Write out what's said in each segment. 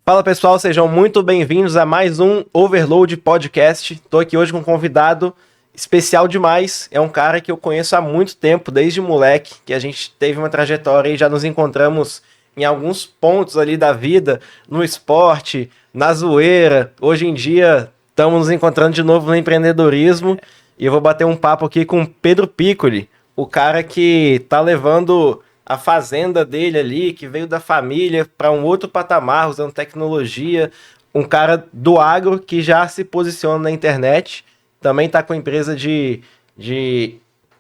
Fala pessoal, sejam muito bem-vindos a mais um Overload Podcast. Estou aqui hoje com um convidado especial demais. É um cara que eu conheço há muito tempo, desde moleque, que a gente teve uma trajetória e já nos encontramos em alguns pontos ali da vida, no esporte, na zoeira. Hoje em dia estamos nos encontrando de novo no empreendedorismo e eu vou bater um papo aqui com o Pedro Piccoli, o cara que tá levando a fazenda dele ali, que veio da família, para um outro patamar, usando tecnologia. Um cara do agro que já se posiciona na internet. Também está com empresa de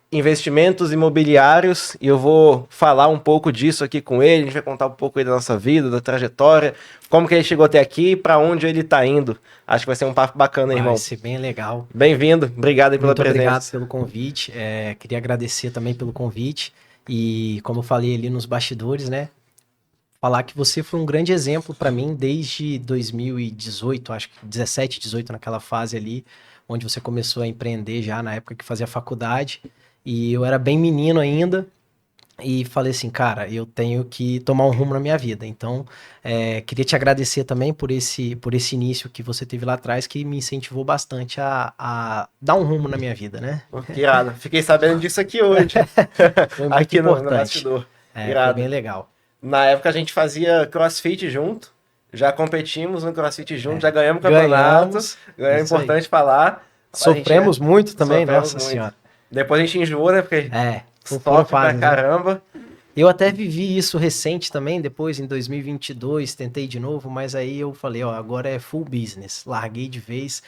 investimentos imobiliários. E eu vou falar um pouco disso aqui com ele. A gente vai contar um pouco aí da nossa vida, da trajetória, como que ele chegou até aqui e para onde ele está indo. Acho que vai ser um papo bacana, irmão. Vai ser bem legal. Bem-vindo. Obrigado aí pela presença. Muito obrigado pelo convite. Queria agradecer também pelo convite. E como eu falei ali nos bastidores, né? Falar que você foi um grande exemplo para mim desde 2018, acho que 17, 18, naquela fase ali, onde você começou a empreender já na época que fazia faculdade. E eu era bem menino ainda. E falei assim, cara, eu tenho que tomar um rumo na minha vida. Então, queria te agradecer também por esse início que você teve lá atrás, que me incentivou bastante a dar um rumo na minha vida, né? Que irado. Fiquei sabendo disso aqui hoje. Foi muito aqui importante. no bastidor. Foi bem legal. Na época a gente fazia crossfit junto. Já competimos no crossfit junto, já ganhamos campeonato. É importante falar. Sofremos muito também, nossa senhora. Depois a gente enjoou, né? Porque sofre pra caramba. Eu até vivi isso recente também, depois em 2022, tentei de novo, mas aí eu falei, agora é full business. Larguei de vez,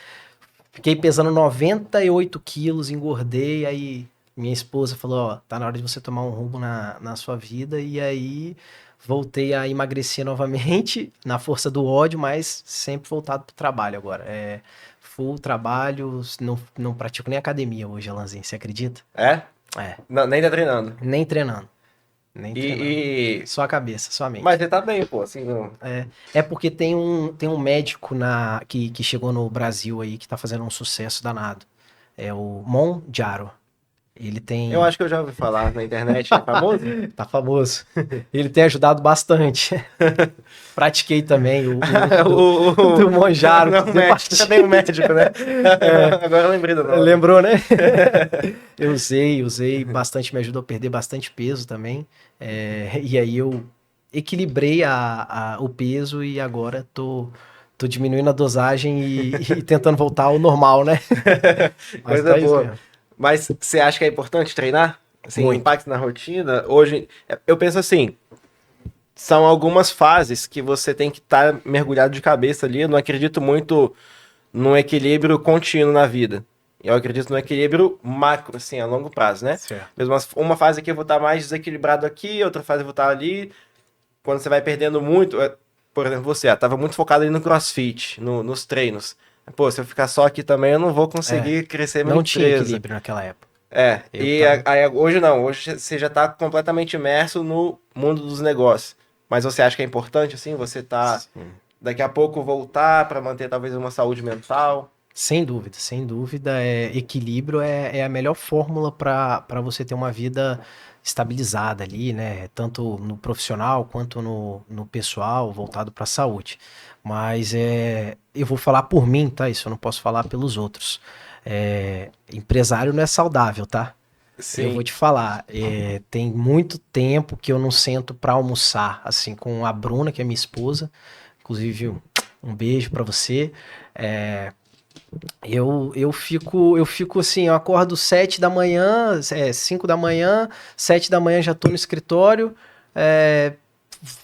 fiquei pesando 98 quilos, engordei, aí minha esposa falou, tá na hora de você tomar um rumo na sua vida, e aí voltei a emagrecer novamente, na força do ódio, mas sempre voltado pro trabalho agora. Full trabalho, não pratico nem academia hoje, Alanzinho, você acredita? Não, nem tá treinando. Nem treinando. Só a cabeça, só a mente. Mas você tá bem, pô, assim, não... É porque tem um médico que chegou no Brasil aí, que tá fazendo um sucesso danado. É o Monjaro. Ele tem... Eu acho que eu já ouvi falar na internet, é famoso? Tá famoso. Ele tem ajudado bastante. Pratiquei também o do Monjaro. Não, médico, também um médico, né? Agora eu lembrei do nome. Lembrou, né? Eu usei bastante, me ajudou a perder bastante peso também. E aí eu equilibrei o peso e agora tô diminuindo a dosagem e tentando voltar ao normal, né? Coisa boa. Mas você acha que é importante treinar? Assim, o impacto na rotina? Hoje, eu penso assim, são algumas fases que você tem que estar mergulhado de cabeça ali. Eu não acredito muito num equilíbrio contínuo na vida. Eu acredito no equilíbrio macro, assim, a longo prazo, né? Mesmo uma fase que eu vou estar mais desequilibrado aqui, outra fase eu vou estar ali. Quando você vai perdendo muito, por exemplo, você estava muito focado ali no crossfit, nos treinos. Pô, se eu ficar só aqui também, eu não vou conseguir crescer minha empresa. Não tinha equilíbrio naquela época. Aí hoje não, hoje você já está completamente imerso no mundo dos negócios. Mas você acha que é importante, assim, você tá daqui a pouco voltar para manter talvez uma saúde mental? Sem dúvida, sem dúvida. Equilíbrio é a melhor fórmula para você ter uma vida estabilizada ali, né? Tanto no profissional quanto no pessoal, voltado para a saúde. Mas eu vou falar por mim, tá? Isso eu não posso falar pelos outros. Empresário não é saudável, tá? Sim. Eu vou te falar, tem muito tempo que eu não sento para almoçar, assim, com a Bruna, que é minha esposa. Inclusive, um beijo para você. Eu fico assim, eu acordo 7 da manhã, 5 da manhã, 7 da manhã já tô no escritório,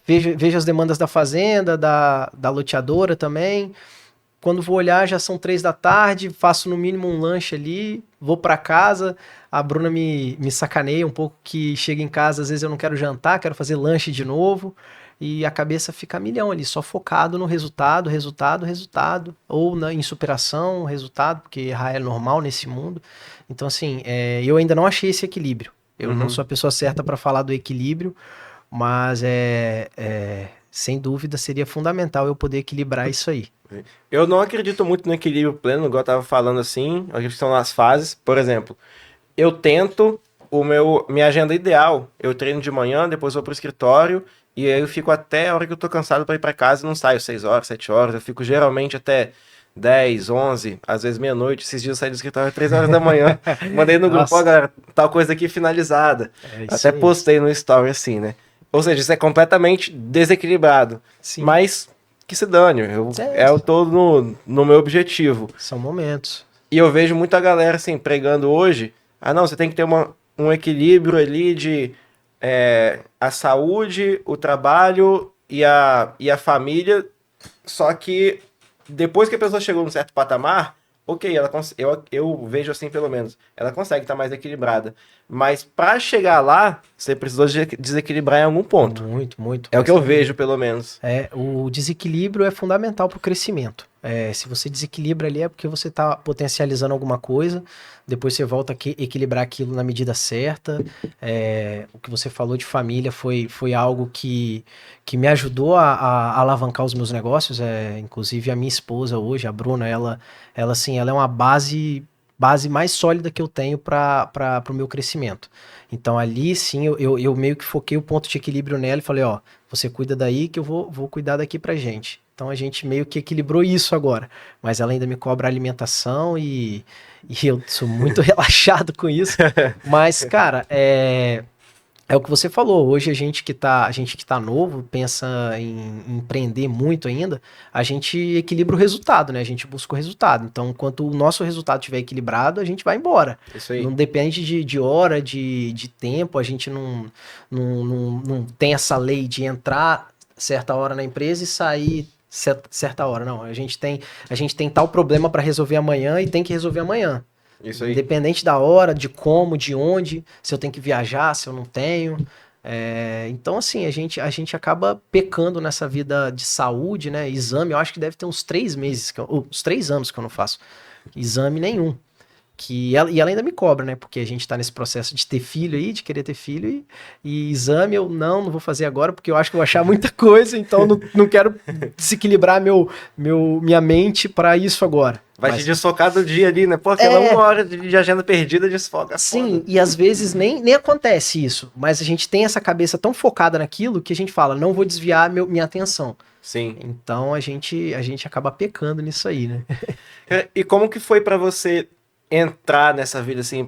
vejo as demandas da fazenda, da loteadora também. Quando vou olhar já são 3 da tarde, faço no mínimo um lanche ali, vou para casa. A Bruna me sacaneia um pouco que chega em casa, às vezes eu não quero jantar, quero fazer lanche de novo. E a cabeça fica a milhão ali, só focado no resultado, ou em superação, resultado, porque errar é normal nesse mundo. Então, assim, eu ainda não achei esse equilíbrio. Eu não sou a pessoa certa para falar do equilíbrio, mas sem dúvida seria fundamental eu poder equilibrar isso aí. Eu não acredito muito no equilíbrio pleno, igual eu tava falando assim, eu acredito que são nas fases. Por exemplo, eu tento minha agenda ideal, eu treino de manhã, depois vou pro escritório, e aí eu fico até a hora que eu tô cansado pra ir pra casa e não saio 6 horas, 7 horas, eu fico geralmente até 10, 11, às vezes meia-noite. Esses dias eu saí do escritório às 3 horas da manhã, mandei no grupo, ó, Nossa, galera, tal coisa aqui finalizada. é isso Até aí. postei no story assim, né? Ou seja, isso é completamente desequilibrado, Sim. mas que se dane, eu tô no meu objetivo. São momentos. E eu vejo muita galera assim, pregando hoje, não, você tem que ter um equilíbrio ali de a saúde, o trabalho e a família, só que depois que a pessoa chegou num certo patamar, ok, eu vejo assim pelo menos, ela consegue estar mais equilibrada. Mas para chegar lá, você precisou desequilibrar em algum ponto. Muito, muito. É o que eu vejo, pelo menos. O desequilíbrio é fundamental para o crescimento. Se você desequilibra ali é porque você está potencializando alguma coisa, depois você volta a equilibrar aquilo na medida certa. O que você falou de família foi algo que me ajudou a alavancar os meus negócios. Inclusive a minha esposa hoje, a Bruna, ela assim, ela é uma base mais sólida que eu tenho para o meu crescimento. Então ali sim eu meio que foquei o ponto de equilíbrio nela e falei, ó, você cuida daí que eu vou cuidar daqui pra gente. Então a gente meio que equilibrou isso agora. Mas ela ainda me cobra alimentação e eu sou muito relaxado com isso. Mas, cara, é o que você falou. Hoje a gente que tá novo, pensa em empreender muito ainda, a gente equilibra o resultado, né? A gente busca o resultado. Então, enquanto o nosso resultado estiver equilibrado, a gente vai embora. Isso aí. Não depende de hora, de tempo, a gente não tem essa lei de entrar certa hora na empresa e sair certa hora. Não, a gente tem tal problema para resolver amanhã e tem que resolver amanhã. Isso aí. Independente da hora, de como, de onde, se eu tenho que viajar, se eu não tenho. Então, assim, a gente acaba pecando nessa vida de saúde, né? Exame, eu acho que deve ter uns 3 meses, uns 3 anos que eu não faço exame nenhum. E ela ainda me cobra, né? Porque a gente tá nesse processo de ter filho aí, de querer ter filho, e exame eu não vou fazer agora, porque eu acho que eu vou achar muita coisa, então não quero desequilibrar minha mente para isso agora. Vai te desfocar do dia ali, né? Pô, aquela 1 hora de agenda perdida desfoca. Sim, e às vezes nem acontece isso, mas a gente tem essa cabeça tão focada naquilo que a gente fala, não vou desviar minha atenção. Sim. Então a gente acaba pecando nisso aí, né? E como que foi pra você entrar nessa vida assim,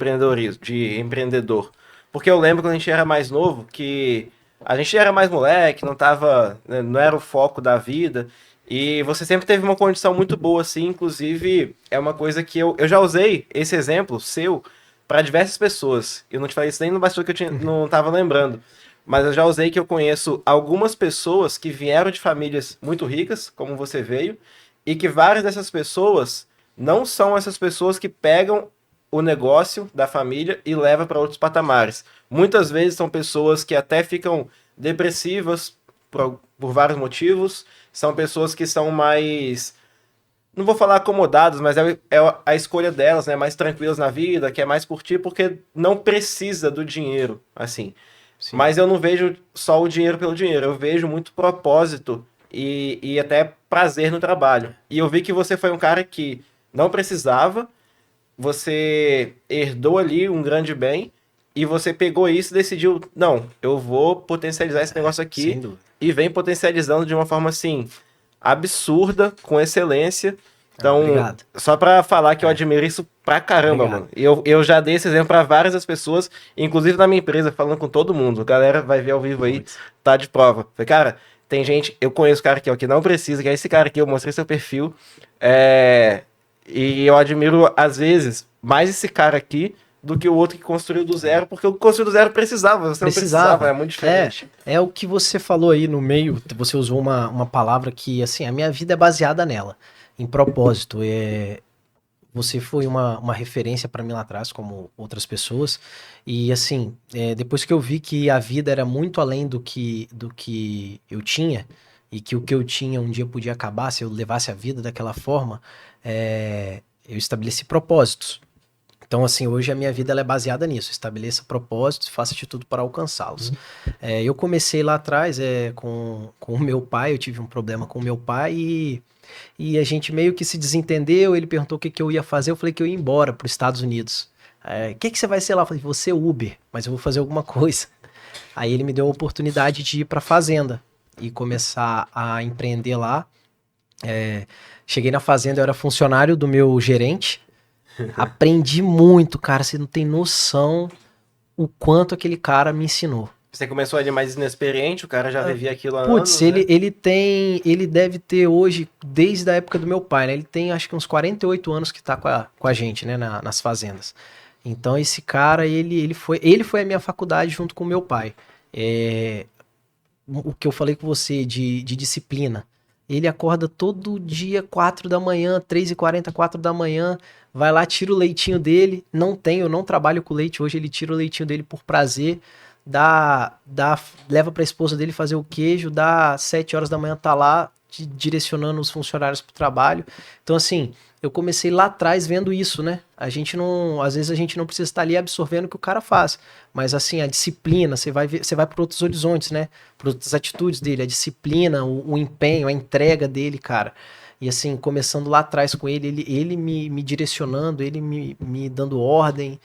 de empreendedor? Porque eu lembro quando a gente era mais novo que a gente era mais moleque, não tava, né, não era o foco da vida. E você sempre teve uma condição muito boa, assim, inclusive é uma coisa que eu já usei esse exemplo seu para diversas pessoas. Eu não te falei isso nem no bastidor que não tava lembrando. Mas eu já usei que eu conheço algumas pessoas que vieram de famílias muito ricas, como você veio, e que várias dessas pessoas não são essas pessoas que pegam o negócio da família e levam para outros patamares. Muitas vezes são pessoas que até ficam depressivas por vários motivos, são pessoas que são mais, não vou falar acomodadas, mas é a escolha delas, né? Mais tranquilas na vida, quer mais curtir porque não precisa do dinheiro, assim. Sim. Mas eu não vejo só o dinheiro pelo dinheiro, eu vejo muito propósito e até prazer no trabalho. E eu vi que você foi um cara que não precisava, você herdou ali um grande bem e você pegou isso e decidiu, não, eu vou potencializar esse negócio aqui e vem potencializando de uma forma assim absurda, com excelência. Então, só pra falar que eu admiro isso pra caramba, mano. E eu já dei esse exemplo pra várias das pessoas, inclusive na minha empresa, falando com todo mundo. A galera vai ver ao vivo aí, tá de prova. Falei, cara, tem gente, eu conheço o cara aqui, ó, que não precisa, que é esse cara aqui, eu mostrei seu perfil. E eu admiro, às vezes, mais esse cara aqui do que o outro que construiu do zero, porque o que construiu do zero precisava, você não precisava, é muito diferente. É o que você falou aí no meio, você usou uma palavra que, assim, a minha vida é baseada nela, em propósito. Você foi uma referência para mim lá atrás, como outras pessoas, e assim, depois que eu vi que a vida era muito além do que eu tinha, e que o que eu tinha um dia podia acabar se eu levasse a vida daquela forma, eu estabeleci propósitos. Então, assim, hoje a minha vida ela é baseada nisso. Estabeleça propósitos, faça de tudo para alcançá-los. Eu comecei lá atrás com o meu pai, eu tive um problema com o meu pai e a gente meio que se desentendeu, ele perguntou o que eu ia fazer, eu falei que eu ia embora para os Estados Unidos. Que você vai ser lá? Eu falei, vou ser Uber, mas eu vou fazer alguma coisa. Aí ele me deu a oportunidade de ir pra fazenda e começar a empreender lá. Cheguei na fazenda, eu era funcionário do meu gerente. Aprendi muito, cara. Você não tem noção o quanto aquele cara me ensinou. Você começou ali mais inexperiente, o cara já vivia aquilo há Putz, anos, né? ele deve ter hoje, desde a época do meu pai, né? Ele tem acho que uns 48 anos que tá com a gente, né? Nas fazendas. Então esse cara, ele foi a minha faculdade junto com o meu pai. É, o que eu falei com você de disciplina. Ele acorda todo dia 4 da manhã, 3h40, 4 da manhã, vai lá, tira o leitinho dele. Eu não trabalho com leite hoje, ele tira o leitinho dele por prazer, leva para a esposa dele fazer o queijo, dá 7 horas da manhã, tá lá direcionando os funcionários para o trabalho. Então, assim, eu comecei lá atrás vendo isso, né? Às vezes a gente não precisa estar ali absorvendo o que o cara faz, mas assim, a disciplina, você vai para outros horizontes, né? Para outras atitudes dele, a disciplina, o empenho, a entrega dele, cara. E assim, começando lá atrás com ele me direcionando, ele me dando ordem,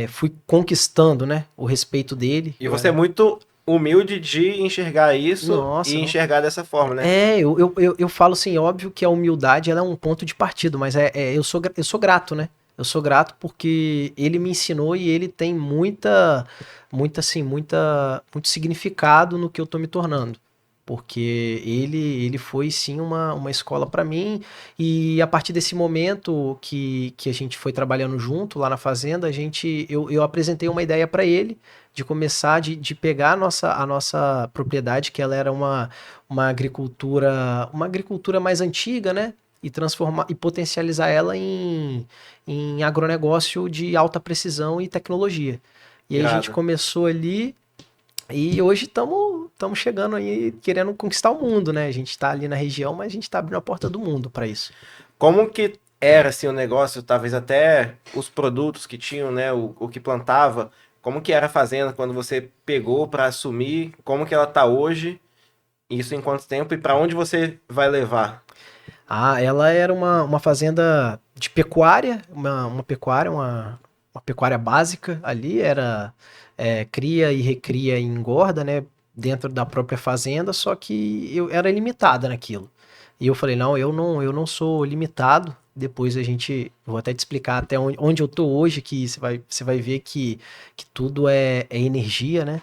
fui conquistando, né, o respeito dele. E você é muito humilde de enxergar isso Nossa, e enxergar dessa forma, né? Eu falo assim, óbvio que a humildade ela é um ponto de partida, mas eu sou grato, né? Eu sou grato porque ele me ensinou e ele tem muito significado no que eu tô me tornando. Porque ele foi sim uma escola para mim, e a partir desse momento que a gente foi trabalhando junto lá na fazenda, eu apresentei uma ideia para ele de começar, de pegar a nossa propriedade, que ela era uma agricultura mais antiga, né? E transformar e potencializar ela em agronegócio de alta precisão e tecnologia. E aí a gente Irado. começou ali e hoje estamos chegando aí querendo conquistar o mundo, né? A gente está ali na região, mas a gente está abrindo a porta do mundo para isso. Como que era assim o negócio, talvez até os produtos que tinham, né, o que plantava, como que era a fazenda quando você pegou para assumir, como que ela tá hoje, isso em quanto tempo e para onde você vai levar? Ela era uma fazenda de pecuária, uma pecuária básica ali, era cria e recria e engorda, né, dentro da própria fazenda, só que eu era limitada naquilo. E eu falei, não, eu não sou limitado. Depois vou até te explicar até onde eu tô hoje, que você vai ver que tudo é energia, né?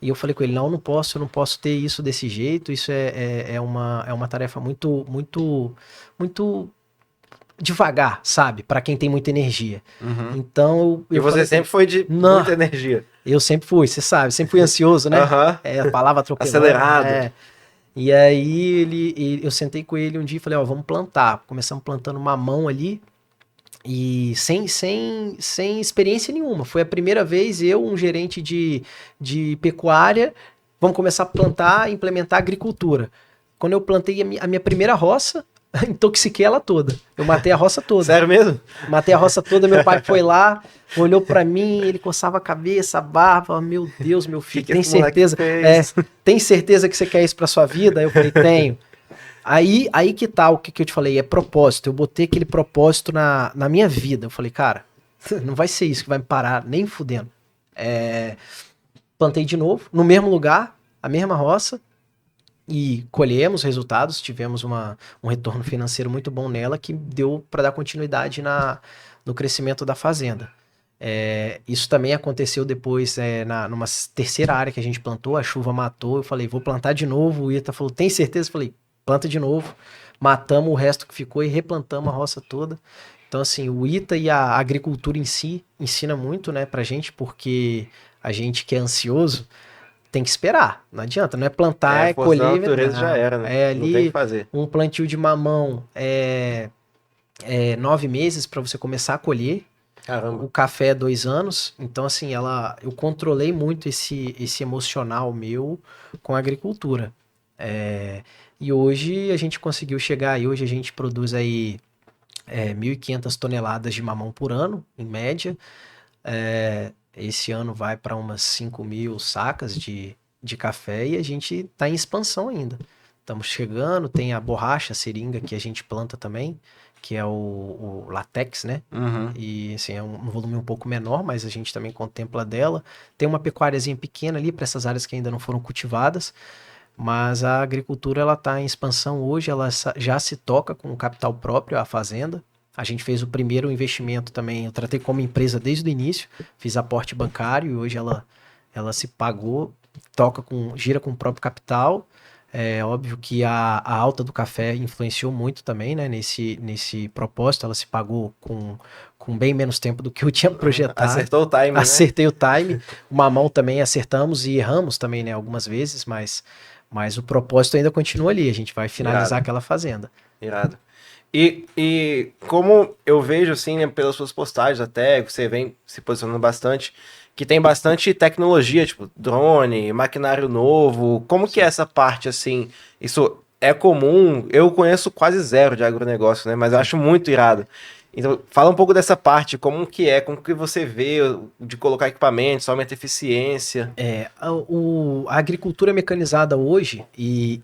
E eu falei com ele, não, eu não posso ter isso desse jeito, isso é uma tarefa muito devagar, sabe? Para quem tem muita energia. Uhum. Então E você falei, sempre foi de não, muita energia. eu sempre fui, você sabe, sempre fui ansioso, né? Aham. A palavra atropelando. Acelerado. E aí eu sentei com ele um dia e falei, ó, vamos plantar. Começamos plantando mamão ali. E sem experiência nenhuma. Foi a primeira vez um gerente de pecuária, vamos começar a plantar, implementar agricultura. Quando eu plantei a minha primeira roça, intoxiquei ela toda. Eu matei a roça toda. Sério mesmo? Matei a roça toda, meu pai foi lá, olhou pra mim, ele coçava a cabeça, a barba, meu Deus, meu filho, tem certeza? Tem certeza que você quer isso pra sua vida? Eu falei, tenho. Aí que tá o que eu te falei, é propósito. Eu botei aquele propósito na minha vida. Eu falei, cara, não vai ser isso que vai me parar, nem fudendo. Plantei de novo, no mesmo lugar, a mesma roça, e colhemos resultados, tivemos um retorno financeiro muito bom nela, que deu para dar continuidade no crescimento da fazenda. Isso também aconteceu depois numa terceira área que a gente plantou, a chuva matou, eu falei, vou plantar de novo, o Ita falou, tem certeza? Eu falei, planta de novo, matamos o resto que ficou e replantamos a roça toda. Então, assim, o ITA e a agricultura em si ensina muito, né, pra gente, porque a gente que é ansioso tem que esperar, não adianta, não é plantar, é Força da colher. natureza já era, né? É Não tem o que ali fazer. um plantio de mamão, 9 meses para você começar a colher. Caramba. O café é 2 anos, então assim, eu controlei muito esse emocional meu com a agricultura. E hoje a gente conseguiu chegar aí, hoje a gente produz aí 1.500 toneladas de mamão por ano, em média. Esse ano vai para umas 5.000 sacas de café e a gente está em expansão ainda. estamos chegando. Tem a borracha, a seringa que a gente planta também, que é o látex, né? Uhum. E assim, é um volume um pouco menor, mas a gente também contempla dela. Tem uma pecuáriazinha pequena ali para essas áreas que ainda não foram cultivadas, mas a agricultura ela está em expansão hoje, ela já se toca com capital próprio, a fazenda. A gente fez o primeiro investimento também, eu tratei como empresa desde o início, fiz aporte bancário e hoje ela se pagou, gira com o próprio capital. É óbvio que a alta do café influenciou muito também, né? Nesse propósito, ela se pagou com bem menos tempo do que eu tinha projetado. Acertou o time, né? Acertei o time. O mamão também acertamos e erramos também, né? Algumas vezes, mas o propósito ainda continua ali. A gente vai finalizar aquela fazenda. Irado. E como eu vejo, assim, né, pelas suas postagens até, você vem se posicionando bastante, que tem bastante tecnologia, tipo drone, maquinário novo. Como que é essa parte, assim? Isso é comum? Eu conheço quase zero de agronegócio, né? Mas eu acho muito irado. Então, fala um pouco dessa parte, como que você vê de colocar equipamentos, aumenta a eficiência. A agricultura mecanizada hoje e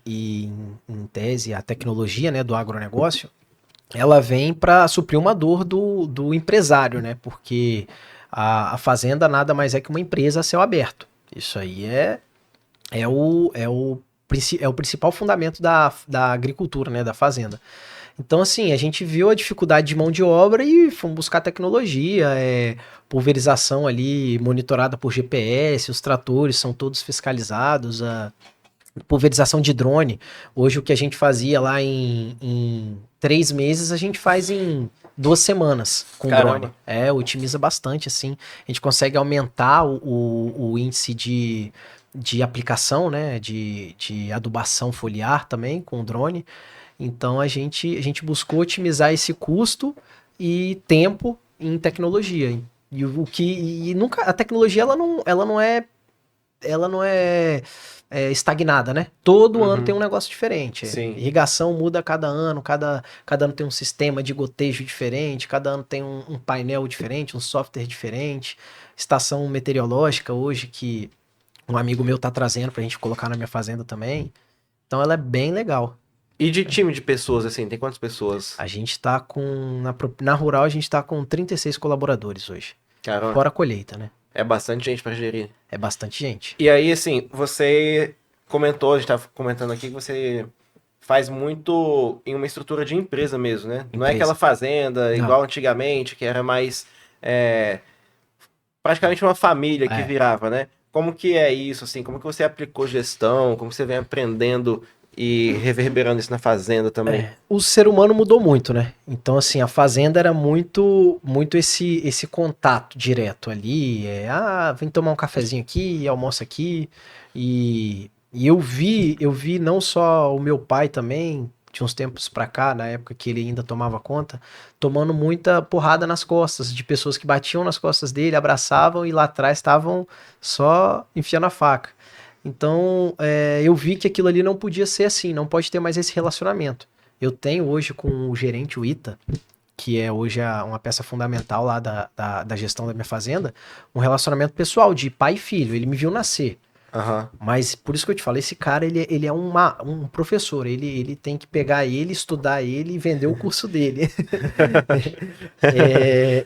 em tese a tecnologia, né, do agronegócio, ela vem para suprir uma dor do empresário, né? Porque a fazenda nada mais é que uma empresa a céu aberto. Isso aí é o principal fundamento da agricultura, né? Da fazenda. Então, assim, a gente viu a dificuldade de mão de obra e fomos buscar tecnologia, pulverização ali monitorada por GPS, os tratores são todos fiscalizados, a pulverização de drone. Hoje o que a gente fazia lá em 3 meses, a gente faz em 2 semanas com Caramba. drone. Otimiza bastante, assim. A gente consegue aumentar o índice de aplicação, né? De adubação foliar também com o drone. Então a gente buscou otimizar esse custo e tempo em tecnologia. E nunca a tecnologia ela não é estagnada, né? Todo ano tem um negócio diferente. Sim. Irrigação muda cada ano, cada ano tem um sistema de gotejo diferente, cada ano tem um painel diferente, um software diferente, estação meteorológica hoje que um amigo meu tá trazendo pra gente colocar na minha fazenda também. Então ela é bem legal. E de time de pessoas, assim, tem quantas pessoas? A gente tá na rural a gente tá com 36 colaboradores hoje. Caramba. Fora a colheita, né? É bastante gente pra gerir. É bastante gente. E aí, assim, você comentou, a gente tava comentando aqui que você faz muito em uma estrutura de empresa mesmo, né? Não é aquela fazenda igual antigamente, que era mais praticamente uma família que virava, né? Como que é isso, assim? Como que você aplicou gestão? Como você vem aprendendo e reverberando isso na fazenda também? O ser humano mudou muito, né? Então, assim, a fazenda era muito esse contato direto ali. Vem tomar um cafezinho aqui, almoça aqui. E eu vi não só o meu pai também, de uns tempos pra cá, na época que ele ainda tomava conta, tomando muita porrada nas costas, de pessoas que batiam nas costas dele, abraçavam e lá atrás estavam só enfiando a faca. Então, eu vi que aquilo ali não podia ser assim, não pode ter mais esse relacionamento. Eu tenho hoje com o gerente, o Ita, que é hoje uma peça fundamental lá da gestão da minha fazenda, um relacionamento pessoal de pai e filho. Ele me viu nascer. Uhum. Mas por isso que eu te falo, esse cara, ele é um professor, ele tem que pegar ele, estudar ele e vender o curso dele.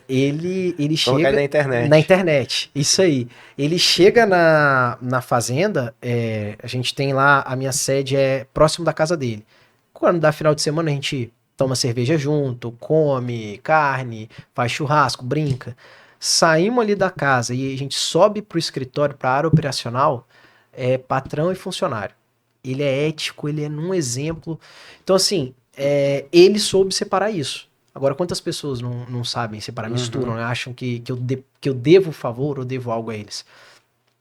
Ele chega na internet. Na internet, isso aí. Ele chega na fazenda, a gente tem lá, a minha sede é próximo da casa dele. Quando dá final de semana, a gente toma cerveja junto, come carne, faz churrasco, brinca. Saímos ali da casa e a gente sobe pro escritório, pra área operacional, patrão e funcionário. Ele é ético, ele é um exemplo. Então, assim, ele soube separar isso. Agora, quantas pessoas não sabem separar, misturam, né? Acham que eu devo favor ou devo algo a eles?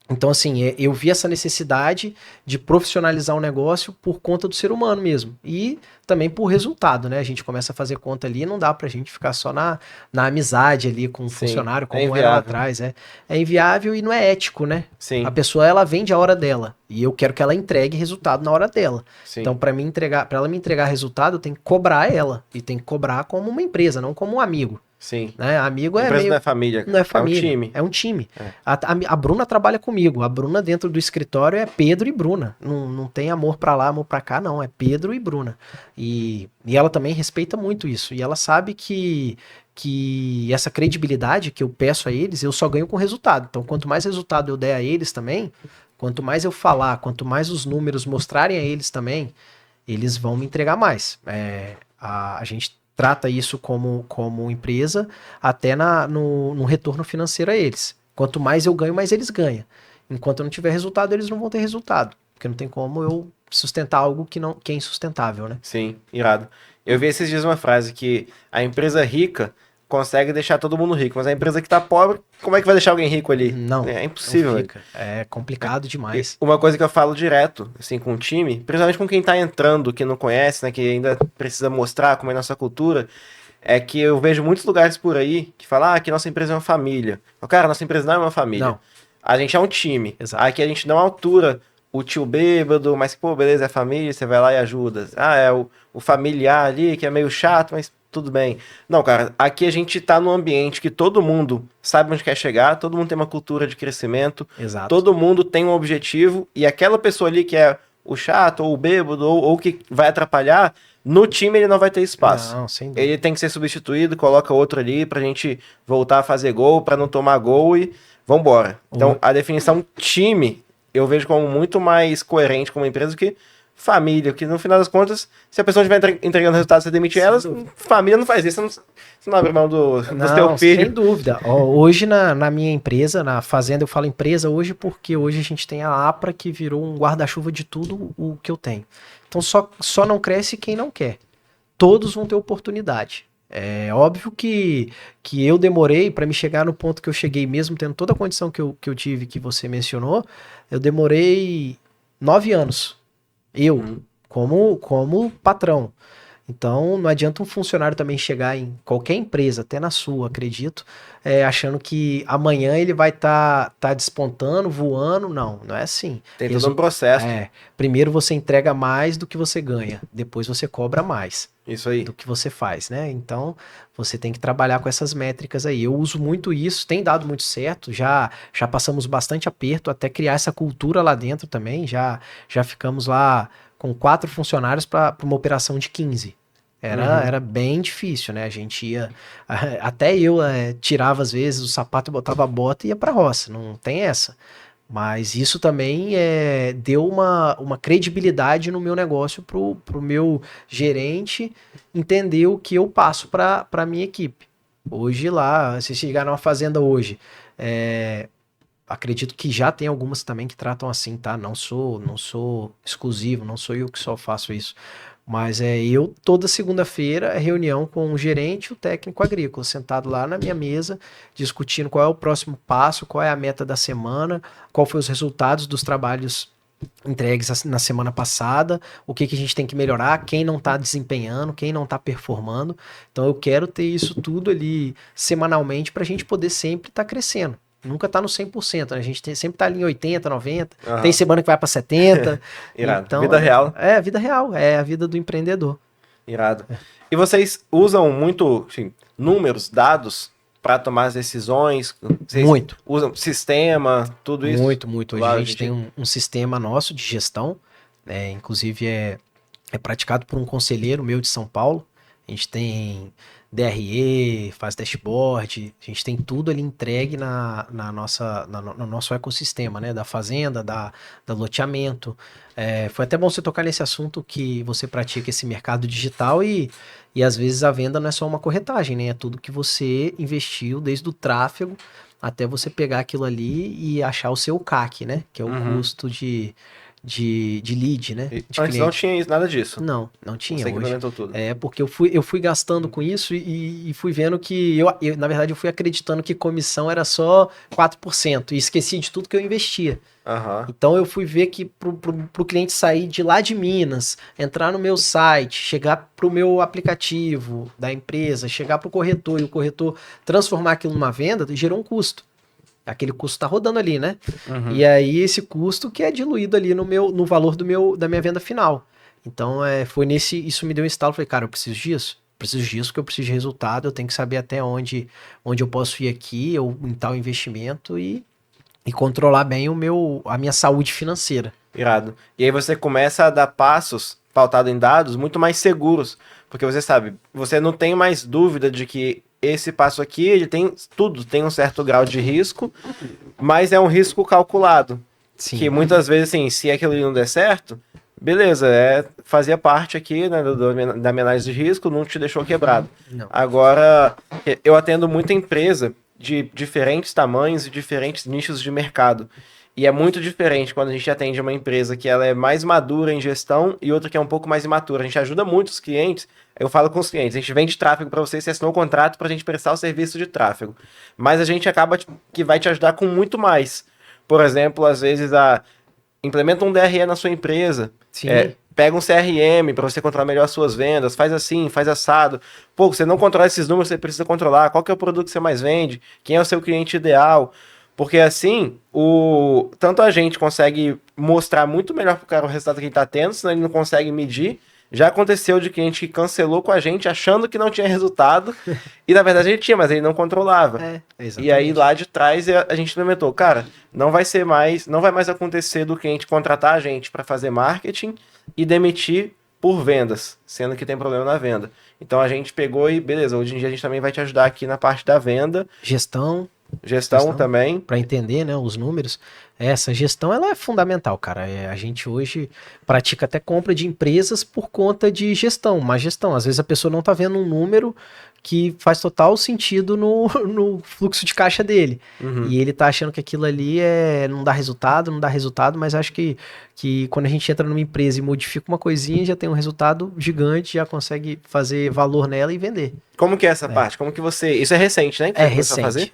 Então, assim, eu vi essa necessidade de profissionalizar o negócio por conta do ser humano mesmo. E também por resultado, né? A gente começa a fazer conta ali, não dá pra gente ficar só na amizade ali com o funcionário, como era lá atrás. É inviável e não é ético, né? Sim. A pessoa, ela vende a hora dela. E eu quero que ela entregue resultado na hora dela. Sim. Então, pra ela me entregar resultado, eu tenho que cobrar ela. E tem que cobrar como uma empresa, não como um amigo. Sim. Né? Amigo A é empresa meio... não é família. Não é família. É um time. É um time. É. A Bruna trabalha comigo. A Bruna dentro do escritório é Pedro e Bruna. Não tem amor pra lá, amor pra cá, não. É Pedro e Bruna. E ela também respeita muito isso. E ela sabe que essa credibilidade que eu peço a eles, eu só ganho com resultado. Então, quanto mais resultado eu der a eles também, quanto mais eu falar, quanto mais os números mostrarem a eles também, eles vão me entregar mais. A gente trata isso como empresa, até no retorno financeiro a eles. Quanto mais eu ganho, mais eles ganham. Enquanto eu não tiver resultado, eles não vão ter resultado. Porque não tem como eu sustentar algo que é insustentável, né? Sim, irado. Eu vi esses dias uma frase que a empresa rica consegue deixar todo mundo rico, mas a empresa que tá pobre, como é que vai deixar alguém rico ali? Não, É impossível, não velho. fica. É complicado demais. Uma coisa que eu falo direto, assim, com o time, principalmente com quem tá entrando, que não conhece, né, que ainda precisa mostrar como é a nossa cultura, é que eu vejo muitos lugares por aí que falam, que nossa empresa é uma família. Cara, nossa empresa não é uma família. Não. A gente é um time. Exato. Aqui a gente não altura o tio bêbado, mas, pô, beleza, é família, você vai lá e ajuda. É o familiar ali, que é meio chato, mas tudo bem. Não, cara, aqui a gente tá num ambiente que todo mundo sabe onde quer chegar, todo mundo tem uma cultura de crescimento, Exato. todo mundo tem um objetivo, e aquela pessoa ali que é o chato, ou o bêbado, ou que vai atrapalhar, no time ele não vai ter espaço. Não, sem dúvida. Ele tem que ser substituído, coloca outro ali pra gente voltar a fazer gol, pra não tomar gol e vambora. Então, a definição time eu vejo como muito mais coerente como empresa do que família, que no final das contas, se a pessoa estiver entregando resultado, você demite ela, família não faz isso, você não abre mão do teu filho. Sem dúvida. Hoje na minha empresa, na fazenda, eu falo empresa hoje porque hoje a gente tem a APRA que virou um guarda-chuva de tudo o que eu tenho. Então só não cresce quem não quer. Todos vão ter oportunidade. É óbvio que eu demorei para me chegar no ponto que eu cheguei, mesmo tendo toda a condição que eu tive, que você mencionou, eu demorei 9 anos. Como patrão. Então, não adianta um funcionário também chegar em qualquer empresa, até na sua, acredito, achando que amanhã ele vai tá despontando, voando. Não é assim. Tem todo um processo. Primeiro você entrega mais do que você ganha, depois você cobra mais. Isso aí. Do que você faz, né? Então, você tem que trabalhar com essas métricas aí. Eu uso muito isso, tem dado muito certo, já passamos bastante aperto até criar essa cultura lá dentro também, já ficamos lá com 4 funcionários para uma operação de 15. Era bem difícil, né? A gente ia... Até eu tirava às vezes o sapato, botava a bota e ia pra roça, não tem essa. Mas isso também deu uma credibilidade no meu negócio pro meu gerente entender o que eu passo para a minha equipe. Hoje lá, se chegar numa fazenda hoje, acredito que já tem algumas também que tratam assim, tá? Não sou exclusivo, não sou eu que só faço isso. Mas eu, toda segunda-feira, reunião com o gerente e o técnico agrícola, sentado lá na minha mesa, discutindo qual é o próximo passo, qual é a meta da semana, qual foi os resultados dos trabalhos entregues na semana passada, o que a gente tem que melhorar, quem não está desempenhando, quem não está performando. Então eu quero ter isso tudo ali semanalmente para a gente poder sempre estar crescendo. Nunca tá no 100%, né? A gente sempre tá ali em 80, 90, tem semana que vai pra 70. Irado. Então, vida real. Vida real, é a vida do empreendedor. Irado. E vocês usam muito, assim, números, dados para tomar as decisões? Vocês muito. Usam sistema, tudo isso? Muito. Hoje a gente tem um sistema nosso de gestão, inclusive é praticado por um conselheiro meu de São Paulo. A gente tem DRE, faz dashboard, a gente tem tudo ali entregue no nosso ecossistema, né? Da fazenda, da loteamento. Foi até bom você tocar nesse assunto que você pratica esse mercado digital e às vezes a venda não é só uma corretagem, né? É tudo que você investiu, desde o tráfego até você pegar aquilo ali e achar o seu CAC, né? Que é o custo de lead, né? Antes cliente. Não tinha isso, nada disso. Não tinha. Você implementou tudo. Porque eu fui gastando com isso e fui vendo que na verdade, eu fui acreditando que comissão era só 4% e esqueci de tudo que eu investia. Então eu fui ver que pro cliente sair de lá de Minas, entrar no meu site, chegar pro meu aplicativo da empresa, chegar pro corretor e o corretor transformar aquilo numa venda, gerou um custo. Aquele custo tá rodando ali, né? E aí esse custo que é diluído ali no valor da minha venda final. Então isso me deu um estalo, falei, cara, eu preciso disso. preciso disso, porque eu preciso de resultado, eu tenho que saber até onde eu posso ir aqui, ou em tal investimento, e controlar bem a minha saúde financeira. Irado. E aí você começa a dar passos pautados em dados muito mais seguros, porque você sabe, você não tem mais dúvida de que esse passo aqui, ele tem tudo, tem um certo grau de risco, mas é um risco calculado. Sim. Que muitas vezes, assim, se aquilo não der certo, beleza, fazia parte aqui, né, da minha análise de risco, não te deixou quebrado. Não. Agora, eu atendo muita empresa de diferentes tamanhos e diferentes nichos de mercado. E é muito diferente quando a gente atende uma empresa que ela é mais madura em gestão e outra que é um pouco mais imatura. A gente ajuda muito os clientes, eu falo com os clientes, a gente vende tráfego para você assinou o contrato para a gente prestar o serviço de tráfego. Mas a gente acaba que vai te ajudar com muito mais. Por exemplo, às vezes, implementa um DRE na sua empresa, pega um CRM para você controlar melhor as suas vendas, faz assim, faz assado. Pô, você não controla esses números, você precisa controlar qual que é o produto que você mais vende, quem é o seu cliente ideal. Porque assim, tanto a gente consegue mostrar muito melhor pro cara o resultado que ele tá tendo, senão ele não consegue medir. Já aconteceu de cliente que cancelou com a gente achando que não tinha resultado, e na verdade ele tinha, mas ele não controlava. Exatamente. E aí lá de trás a gente implementou, cara, não vai mais acontecer do cliente contratar a gente para fazer marketing e demitir por vendas, sendo que tem problema na venda. Então a gente pegou e beleza, hoje em dia a gente também vai te ajudar aqui na parte da venda. Gestão Também. Para entender, né, os números. Essa gestão, ela é fundamental, cara. A gente hoje pratica até compra de empresas por conta de gestão, má gestão. Às vezes a pessoa não tá vendo um número que faz total sentido no fluxo de caixa dele. Uhum. E ele tá achando que aquilo ali não dá resultado, mas acho que quando a gente entra numa empresa e modifica uma coisinha, já tem um resultado gigante, já consegue fazer valor nela e vender. Como que é essa parte? Como que você... Isso é recente, né? É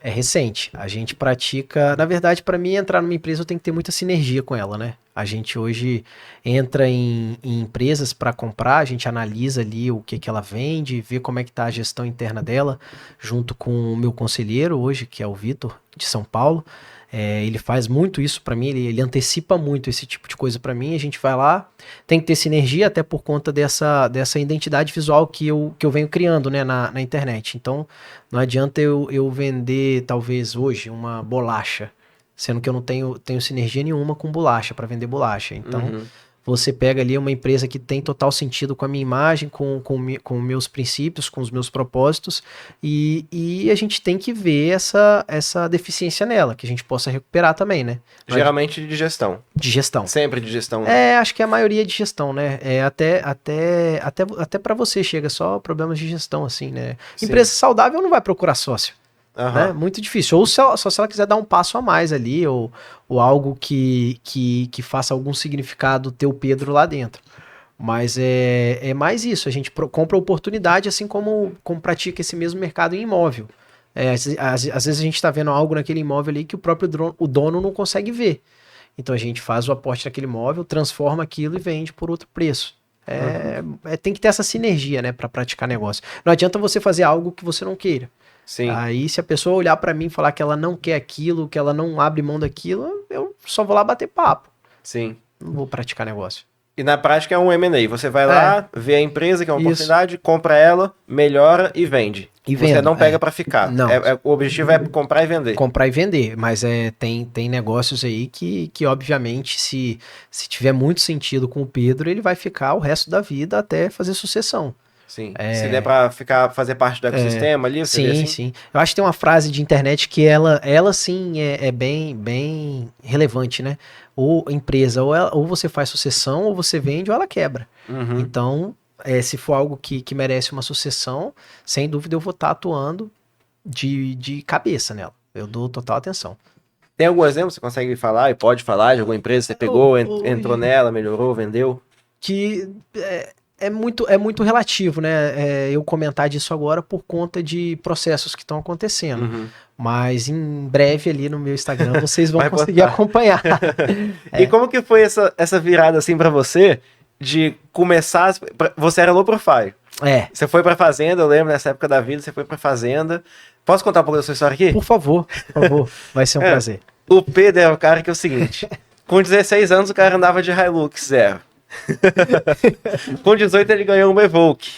recente. A gente pratica... Na verdade, para mim, entrar numa empresa, eu tenho que ter muita sinergia com ela, né? A gente hoje entra em empresas para comprar, a gente analisa ali o que ela vende, vê como é que tá a gestão interna dela, junto com o meu conselheiro hoje, que é o Vitor, de São Paulo. Ele faz muito isso para mim, ele antecipa muito esse tipo de coisa para mim. A gente vai lá, tem que ter sinergia, até por conta dessa identidade visual que eu venho criando, né, na internet. Então, não adianta eu vender, talvez hoje, uma bolacha, sendo que eu não tenho sinergia nenhuma com bolacha, para vender bolacha. Então, você pega ali uma empresa que tem total sentido com a minha imagem, com meus princípios, com os meus propósitos, e a gente tem que ver essa deficiência nela, que a gente possa recuperar também, né? Geralmente de gestão. De gestão. Sempre de gestão. Né? Acho que é a maioria de gestão, né? Até para você chega só problemas de gestão, assim, né? Sim. Empresa saudável não vai procurar sócio. Né? Muito difícil. Ou só se ela quiser dar um passo a mais ali, ou algo que faça algum significado ter o Pedro lá dentro. Mas é mais isso. A gente compra oportunidade, assim como pratica esse mesmo mercado em imóvel. Às vezes a gente está vendo algo naquele imóvel ali que o próprio dono não consegue ver. Então a gente faz o aporte naquele imóvel, transforma aquilo e vende por outro preço. Tem que ter essa sinergia, né, para praticar negócio. Não adianta você fazer algo que você não queira. Sim. Aí, se a pessoa olhar pra mim e falar que ela não quer aquilo, que ela não abre mão daquilo, eu só vou lá bater papo. Sim. Não vou praticar negócio. E na prática é um M&A. Você vai lá, vê a empresa que é uma oportunidade, compra ela, melhora e vende. Você não pega pra ficar. Não. O objetivo é comprar e vender. Comprar e vender. Mas tem negócios aí que obviamente, se tiver muito sentido com o Pedro, ele vai ficar o resto da vida até fazer sucessão. Sim. Se der pra fazer parte do ecossistema ali, você vê assim? Sim. Eu acho que tem uma frase de internet que ela sim é bem relevante, né? Ou empresa, ou você faz sucessão, ou você vende, ou ela quebra. Uhum. Então, se for algo que merece uma sucessão, sem dúvida eu vou estar atuando de cabeça nela. Eu dou total atenção. Tem algum exemplo que você consegue falar e pode falar de alguma empresa que você pegou, entrou nela, melhorou, vendeu? Que... É muito relativo, né? Eu comentar disso agora por conta de processos que estão acontecendo. Uhum. Mas em breve ali no meu Instagram vocês vão conseguir acompanhar. E como que foi essa virada assim pra você de começar... Você era low profile. Você foi pra fazenda, eu lembro, nessa época da vida, você foi pra fazenda. Posso contar um pouco da sua história aqui? Por favor. Vai ser um prazer. O Pedro é o cara que é o seguinte... Com 16 anos o cara andava de Hilux 0. Com 18 ele ganhou uma Evoque.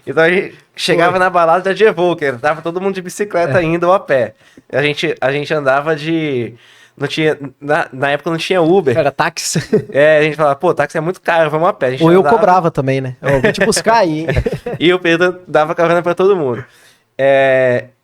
Então a gente chegava na balada de Evoque, tava todo mundo de bicicleta indo ou a pé. A gente andava de... Não tinha, na época não tinha Uber. Era táxi. A gente falava, pô, táxi é muito caro, vamos a pé. A gente Ou eu andava, cobrava também, né? Eu vou te buscar aí, hein? E o Pedro dava carona pra todo mundo.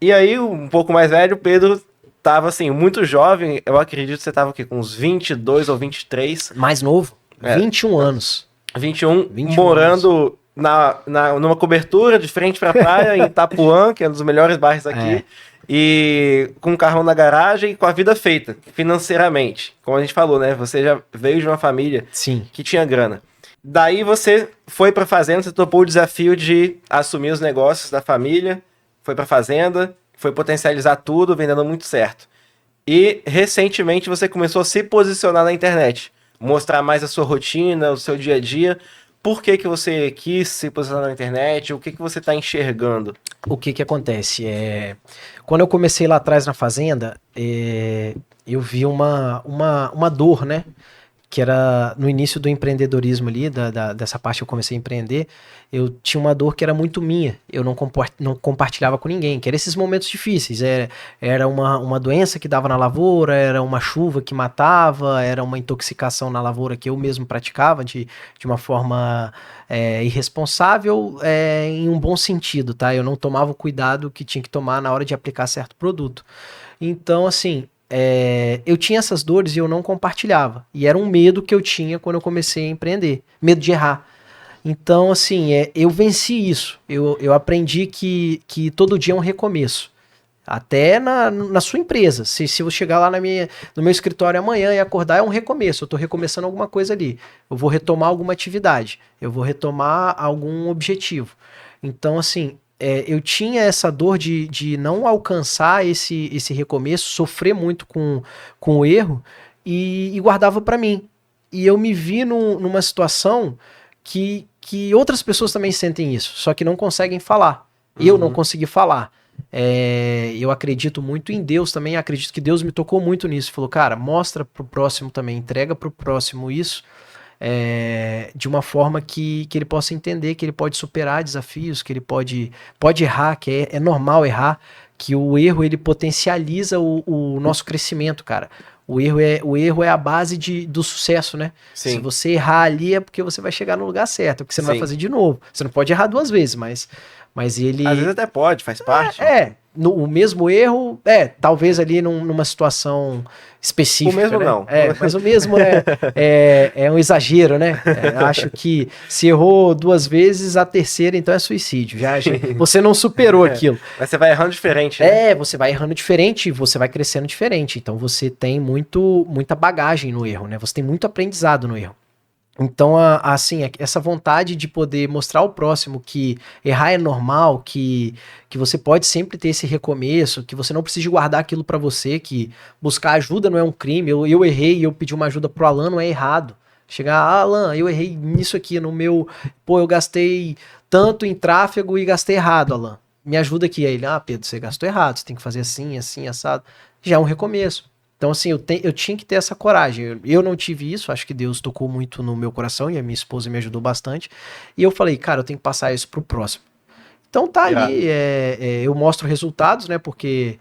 E aí, um pouco mais velho, o Pedro tava, assim, muito jovem. Eu acredito que você tava, o quê? Com uns 22 ou 23. Mais novo. 21 anos. 21 morando numa cobertura de frente pra praia, em Itapuã, que é um dos melhores bairros aqui. E com um carrão na garagem e com a vida feita, financeiramente. Como a gente falou, né? Você já veio de uma família que tinha grana. Daí você foi pra fazenda, você topou o desafio de assumir os negócios da família, foi pra fazenda, foi potencializar tudo, vendendo muito certo. E recentemente você começou a se posicionar na internet, mostrar mais a sua rotina, o seu dia a dia. Por que você quis se posicionar na internet? O que você está enxergando? O que acontece? Quando eu comecei lá atrás na fazenda, eu vi uma dor, né? Que era no início do empreendedorismo ali, dessa parte que eu comecei a empreender, eu tinha uma dor que era muito minha, eu não compartilhava com ninguém, que eram esses momentos difíceis, era uma doença que dava na lavoura, era uma chuva que matava, era uma intoxicação na lavoura que eu mesmo praticava de uma forma irresponsável, em um bom sentido, tá? Eu não tomava o cuidado que tinha que tomar na hora de aplicar certo produto. Então, assim... eu tinha essas dores e eu não compartilhava. E era um medo que eu tinha quando eu comecei a empreender. Medo de errar. Então, assim, eu venci isso. Eu aprendi que todo dia é um recomeço. Até na sua empresa. Se eu chegar lá no meu escritório amanhã e acordar, é um recomeço. Eu estou recomeçando alguma coisa ali. Eu vou retomar alguma atividade. Eu vou retomar algum objetivo. Então, assim... eu tinha essa dor de não alcançar esse recomeço, sofrer muito com o erro e guardava para mim. E eu me vi numa situação que outras pessoas também sentem isso, só que não conseguem falar. Eu não consegui falar. Eu acredito muito em Deus também, acredito que Deus me tocou muito nisso. Falou, cara, mostra pro próximo também, entrega pro próximo isso. De uma forma que ele possa entender que ele pode superar desafios, que ele pode errar, que é normal errar, que o erro ele potencializa o nosso crescimento, cara. O erro é a base do sucesso, né? Sim. Se você errar ali é porque você vai chegar no lugar certo, porque você não vai fazer de novo. Você não pode errar 2 vezes, mas ele... Às vezes até pode, faz parte. O mesmo erro, talvez ali numa situação específica. O mesmo, né? Não. Mas o mesmo é um exagero, né? Acho que se errou 2 vezes, a terceira então é suicídio. Você não superou aquilo. Mas você vai errando diferente, né? Você vai errando diferente e você vai crescendo diferente. Então você tem muita bagagem no erro, né? Você tem muito aprendizado no erro. Então, assim, essa vontade de poder mostrar ao próximo que errar é normal, que você pode sempre ter esse recomeço, que você não precisa guardar aquilo pra você, que buscar ajuda não é um crime. Eu errei e eu pedi uma ajuda pro Alan, não é errado. Chegar, Alan, eu errei nisso aqui, eu gastei tanto em tráfego e gastei errado, Alan. Me ajuda aqui. Aí ele, Pedro, você gastou errado, você tem que fazer assim, assim, assado. Já é um recomeço. Então, assim, eu tinha que ter essa coragem. Eu não tive isso, acho que Deus tocou muito no meu coração e a minha esposa me ajudou bastante. E eu falei, cara, eu tenho que passar isso pro próximo. Então tá ali, eu mostro resultados, né? Porque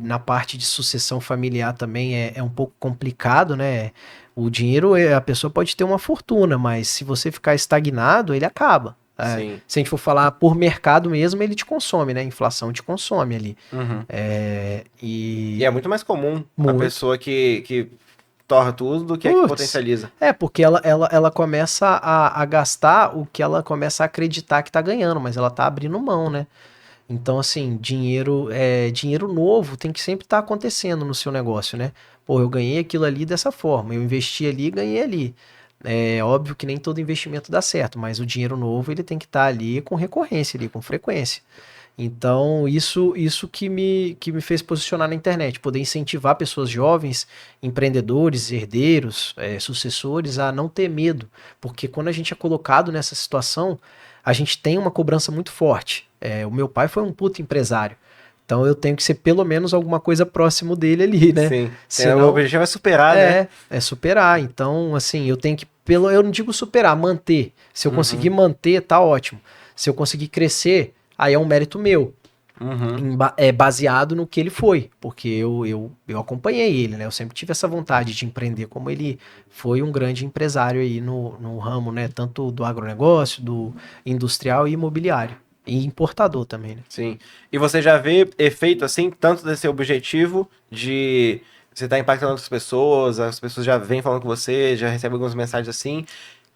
na parte de sucessão familiar também é um pouco complicado, né? O dinheiro, a pessoa pode ter uma fortuna, mas se você ficar estagnado, ele acaba. Se a gente for falar por mercado mesmo, ele te consome, né? A inflação te consome ali. E é muito mais comum a pessoa que torra tudo do que a que potencializa. Porque ela começa a gastar o que ela começa a acreditar que tá ganhando, mas ela tá abrindo mão, né? Então, assim, dinheiro novo tem que sempre estar acontecendo no seu negócio, né? Eu ganhei aquilo ali dessa forma, eu investi ali e ganhei ali. É óbvio que nem todo investimento dá certo, mas o dinheiro novo ele tem que estar ali com recorrência, ali, com frequência. Então, isso que me fez posicionar na internet, poder incentivar pessoas jovens, empreendedores, herdeiros, sucessores a não ter medo, porque quando a gente é colocado nessa situação, a gente tem uma cobrança muito forte. O meu pai foi um puto empresário, então eu tenho que ser pelo menos alguma coisa próximo dele ali, né? Sim, senão, o objetivo é superar, né? É superar, então assim, eu tenho que eu não digo superar, manter. Se eu conseguir manter, tá ótimo. Se eu conseguir crescer, aí é um mérito meu. É baseado no que ele foi, porque eu acompanhei ele, né? Eu sempre tive essa vontade de empreender, como ele foi um grande empresário aí no ramo, né? Tanto do agronegócio, do industrial e imobiliário. E importador também, né? Sim. E você já vê efeito, assim, tanto desse objetivo de você estar impactando outras pessoas, as pessoas já vêm falando com você, já recebem algumas mensagens assim,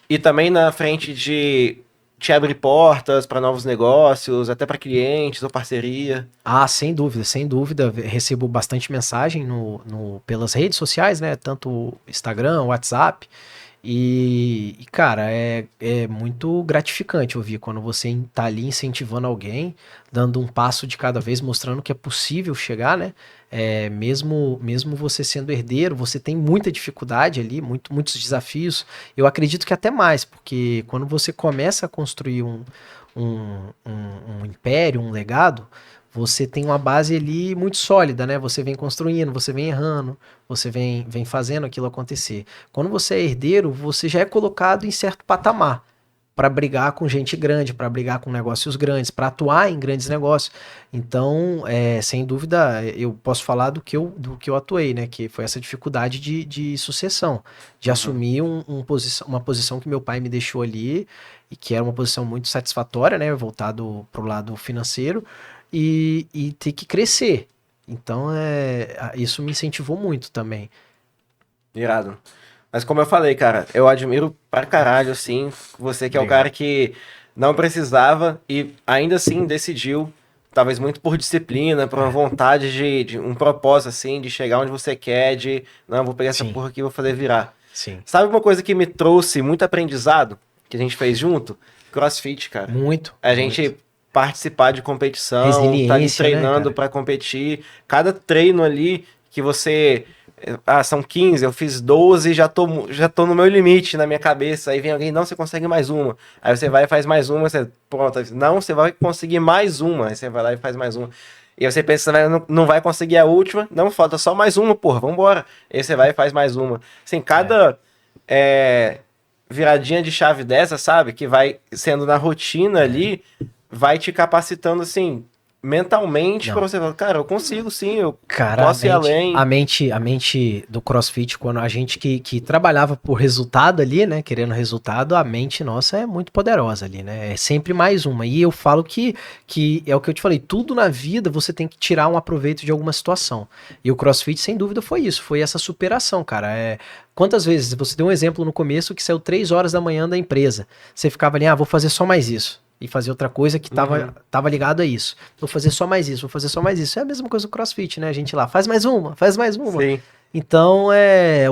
e também na frente de te abrir portas para novos negócios, até para clientes ou parceria. Ah, sem dúvida, sem dúvida. Recebo bastante mensagem pelas redes sociais, né? Tanto Instagram, WhatsApp. Cara, é muito gratificante ouvir quando você tá ali incentivando alguém, dando um passo de cada vez, mostrando que é possível chegar, né? Mesmo você sendo herdeiro, você tem muita dificuldade ali, muitos desafios. Eu acredito que até mais, porque quando você começa a construir um império, um legado, você tem uma base ali muito sólida, né? Você vem construindo, você vem errando, você vem fazendo aquilo acontecer. Quando você é herdeiro, você já é colocado em certo patamar para brigar com gente grande, para brigar com negócios grandes, para atuar em grandes negócios. Então, sem dúvida, eu posso falar do que eu atuei, né? Que foi essa dificuldade de sucessão, de assumir uma posição que meu pai me deixou ali, e que era uma posição muito satisfatória, né? Voltado para o lado financeiro, e ter que crescer. Então, isso me incentivou muito também. Irado. Mas como eu falei, cara, eu admiro pra caralho, assim, você que é o cara que não precisava e ainda assim decidiu, talvez muito por disciplina, por uma vontade de um propósito, assim, de chegar onde você quer, não, vou pegar essa Sim. porra aqui e vou fazer virar. Sim. Sabe uma coisa que me trouxe muito aprendizado, que a gente fez junto? CrossFit, cara. Muito. A gente participar de competição, Resiliência, tá ali né, treinando cara? pra competir, cada treino ali que você... são 15, eu fiz 12, já tô no meu limite na minha cabeça. Aí vem alguém, não, você consegue mais uma. Aí você vai e faz mais uma, você, pronto. Não, você vai conseguir mais uma. Aí você vai lá e faz mais uma. E aí você pensa, você não vai conseguir a última. Não, falta só mais uma, porra, vambora. Aí você vai e faz mais uma. Assim, cada viradinha de chave dessa, sabe? Que vai sendo na rotina ali, vai te capacitando, assim... mentalmente, pra você falar, cara, eu consigo sim, eu posso ir além. A mente do CrossFit, quando a gente que trabalhava por resultado ali, né, querendo resultado, a mente nossa é muito poderosa ali, né, é sempre mais uma. E eu falo que é o que eu te falei, tudo na vida você tem que tirar um aproveito de alguma situação. E o CrossFit, sem dúvida, foi isso, foi essa superação, cara. Quantas vezes, você deu um exemplo no começo que saiu 3 horas da manhã da empresa, você ficava ali, vou fazer só mais isso. E fazer outra coisa que tava ligado a isso. Vou fazer só mais isso, vou fazer só mais isso. É a mesma coisa do CrossFit, né? A gente lá, faz mais uma, faz mais uma. Sim. Então,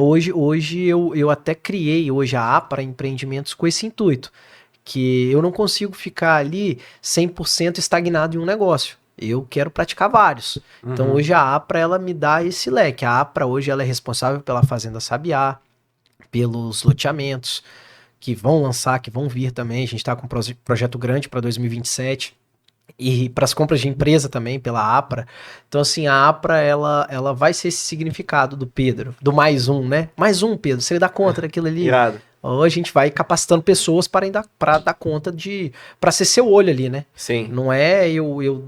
hoje eu até criei hoje a APRA Empreendimentos com esse intuito. Que eu não consigo ficar ali 100% estagnado em um negócio. Eu quero praticar vários. Então, hoje a APRA, ela me dá esse leque. A APRA, hoje, ela é responsável pela Fazenda Sabiá, pelos loteamentos, que vão lançar, que vão vir também. A gente está com um projeto grande para 2027 e para as compras de empresa também pela APRA. Então, assim, a APRA ela vai ser esse significado do Pedro, do mais um, né? Mais um, Pedro, você dá conta daquilo ali. Irado. Ou a gente vai capacitando pessoas para dar conta para ser seu olho ali, né? Sim. Não é eu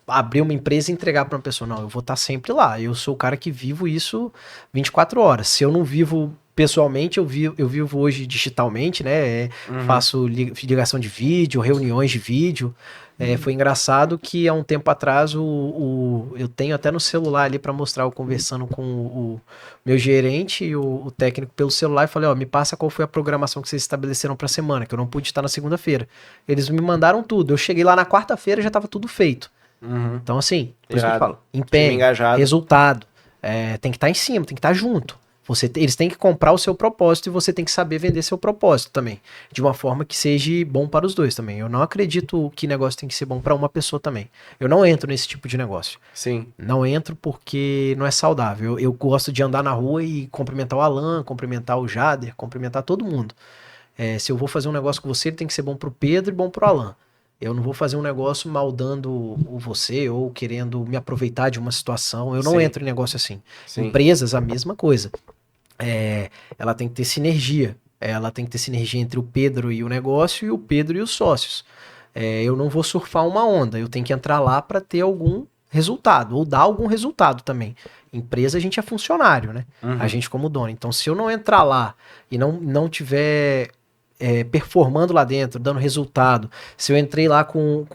abrir uma empresa e entregar para uma pessoa, não, eu vou estar sempre lá. Eu sou o cara que vivo isso 24 horas. Se eu não vivo pessoalmente, eu vivo hoje digitalmente, né? Faço ligação de vídeo, reuniões de vídeo. Foi engraçado que há um tempo atrás eu tenho até no celular ali para mostrar eu conversando com o meu gerente e o técnico pelo celular e falei, me passa qual foi a programação que vocês estabeleceram para a semana, que eu não pude estar na segunda-feira. Eles me mandaram tudo. Eu cheguei lá na quarta-feira e já estava tudo feito. Então, assim, por isso que eu falo, empenho, resultado, tem que estar em cima, tem que estar junto. Eles têm que comprar o seu propósito e você tem que saber vender seu propósito também, de uma forma que seja bom para os dois também. Eu não acredito que negócio tem que ser bom para uma pessoa também. Eu não entro nesse tipo de negócio. Sim. Não entro porque não é saudável. Eu gosto de andar na rua e cumprimentar o Alan, cumprimentar o Jader, cumprimentar todo mundo. Se eu vou fazer um negócio com você, ele tem que ser bom para o Pedro e bom para o Alan. Eu não vou fazer um negócio maldando você ou querendo me aproveitar de uma situação. Eu não entro em negócio assim. Sim. Empresas, a mesma coisa. Ela tem que ter sinergia. ela tem que ter sinergia entre o Pedro e o negócio e o Pedro e os sócios. Eu não vou surfar uma onda, eu tenho que entrar lá para ter algum resultado, ou dar algum resultado também. Empresa, a gente é funcionário, né? A gente como dono. Então, se eu não entrar lá e não tiver performando lá dentro, dando resultado, se eu entrei lá com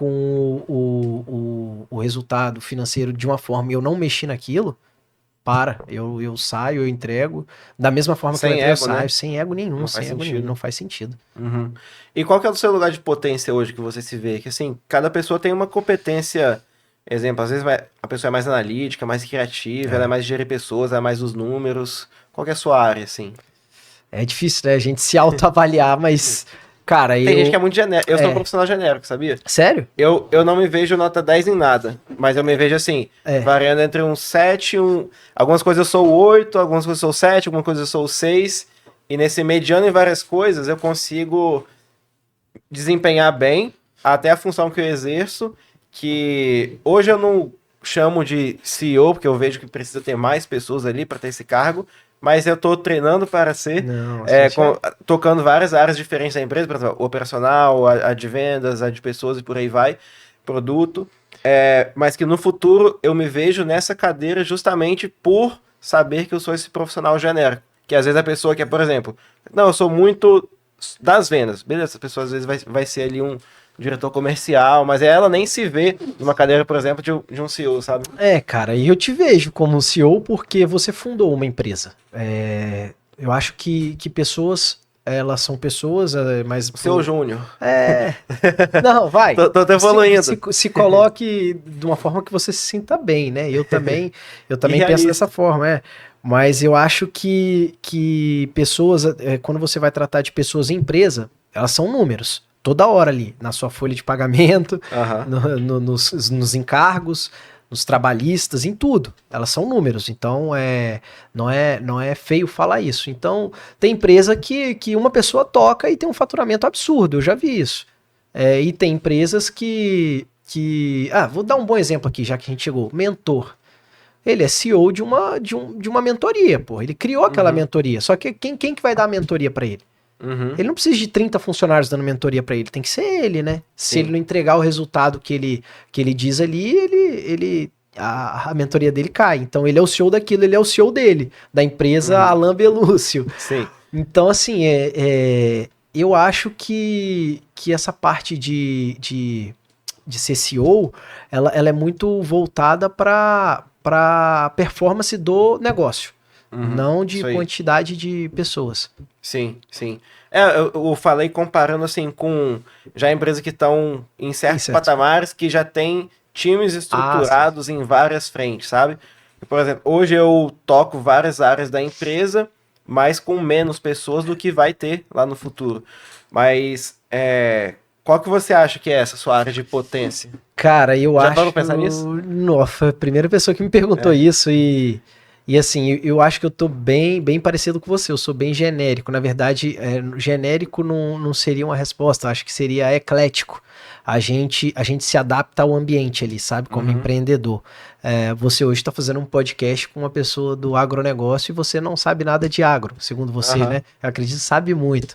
o resultado financeiro de uma forma e eu não mexi naquilo, eu saio, eu entrego, da mesma forma que eu entrei, eu saio, né? sem ego nenhum, Não sem faz ego sentido. nenhum, não faz sentido. E qual que é o seu lugar de potência hoje que você se vê? Que assim, cada pessoa tem uma competência. Exemplo, às vezes a pessoa é mais analítica, mais criativa, ela é mais de gerir pessoas, ela é mais dos números. Qual que é a sua área, assim? É difícil, né? A gente se autoavaliar, mas, cara, Tem gente que é muito genérico. Eu sou um profissional genérico, sabia? Sério? Eu não me vejo nota 10 em nada, mas eu me vejo assim, variando entre um 7 e um... Algumas coisas eu sou 8, algumas coisas eu sou 7, algumas coisas eu sou 6, e nesse mediano em várias coisas eu consigo desempenhar bem até a função que eu exerço, que hoje eu não chamo de CEO, porque eu vejo que precisa ter mais pessoas ali para ter esse cargo, mas eu estou treinando para ser, tocando várias áreas diferentes da empresa, por exemplo, operacional, a de vendas, a de pessoas e por aí vai, produto, mas que no futuro eu me vejo nessa cadeira justamente por saber que eu sou esse profissional genérico, que às vezes a pessoa que é, por exemplo, não, eu sou muito das vendas, beleza, essa pessoa às vezes vai ser ali um diretor comercial, mas ela nem se vê numa cadeira, por exemplo, de um CEO, sabe? Cara, e eu te vejo como CEO porque você fundou uma empresa. Eu acho que pessoas, elas são pessoas, mas... O seu Júnior. Não, vai. tô evoluindo. Se coloque de uma forma que você se sinta bem, né? Eu também penso dessa forma, Mas eu acho que pessoas, quando você vai tratar de pessoas em empresa, elas são números. Toda hora ali, na sua folha de pagamento, nos encargos, nos trabalhistas, em tudo. Elas são números, então não é feio falar isso. Então, tem empresa que uma pessoa toca e tem um faturamento absurdo, eu já vi isso. E tem empresas que... vou dar um bom exemplo aqui, já que a gente chegou. Mentor. Ele é CEO de uma mentoria, pô. Ele criou aquela mentoria. Só que quem que vai dar a mentoria para ele? Ele não precisa de 30 funcionários dando mentoria para ele, tem que ser ele, né? Se ele não entregar o resultado que ele diz ali, a mentoria dele cai. Então ele é o CEO daquilo, ele é o CEO dele, da empresa Alain Belúcio. Sim. Então, assim, eu acho que essa parte de ser CEO, ela é muito voltada para performance do negócio. Não de quantidade de pessoas. Sim. Eu falei comparando assim com já empresas que estão em certos patamares que já tem times estruturados em várias frentes, sabe? Por exemplo, hoje eu toco várias áreas da empresa, mas com menos pessoas do que vai ter lá no futuro. Mas qual que você acha que é essa sua área de potência? Cara, eu acho... Já parou pra pensar nisso? Nossa, a primeira pessoa que me perguntou isso e assim, eu acho que eu tô bem parecido com você, eu sou bem genérico. Na verdade, genérico não seria uma resposta, eu acho que seria eclético. A gente se adapta ao ambiente ali, sabe? Como empreendedor. Você hoje está fazendo um podcast com uma pessoa do agronegócio e você não sabe nada de agro, segundo você, né? Eu acredito que sabe muito.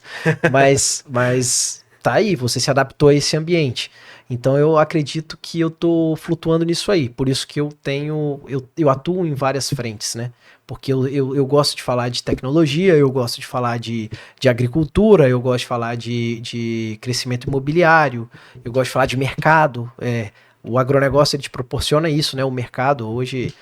Mas tá aí, você se adaptou a esse ambiente. Então eu acredito que eu tô flutuando nisso aí. Por isso que eu atuo em várias frentes, né? Porque eu gosto de falar de tecnologia, eu gosto de falar de agricultura, eu gosto de falar de crescimento imobiliário, eu gosto de falar de mercado. O agronegócio ele te proporciona isso, né? O mercado hoje,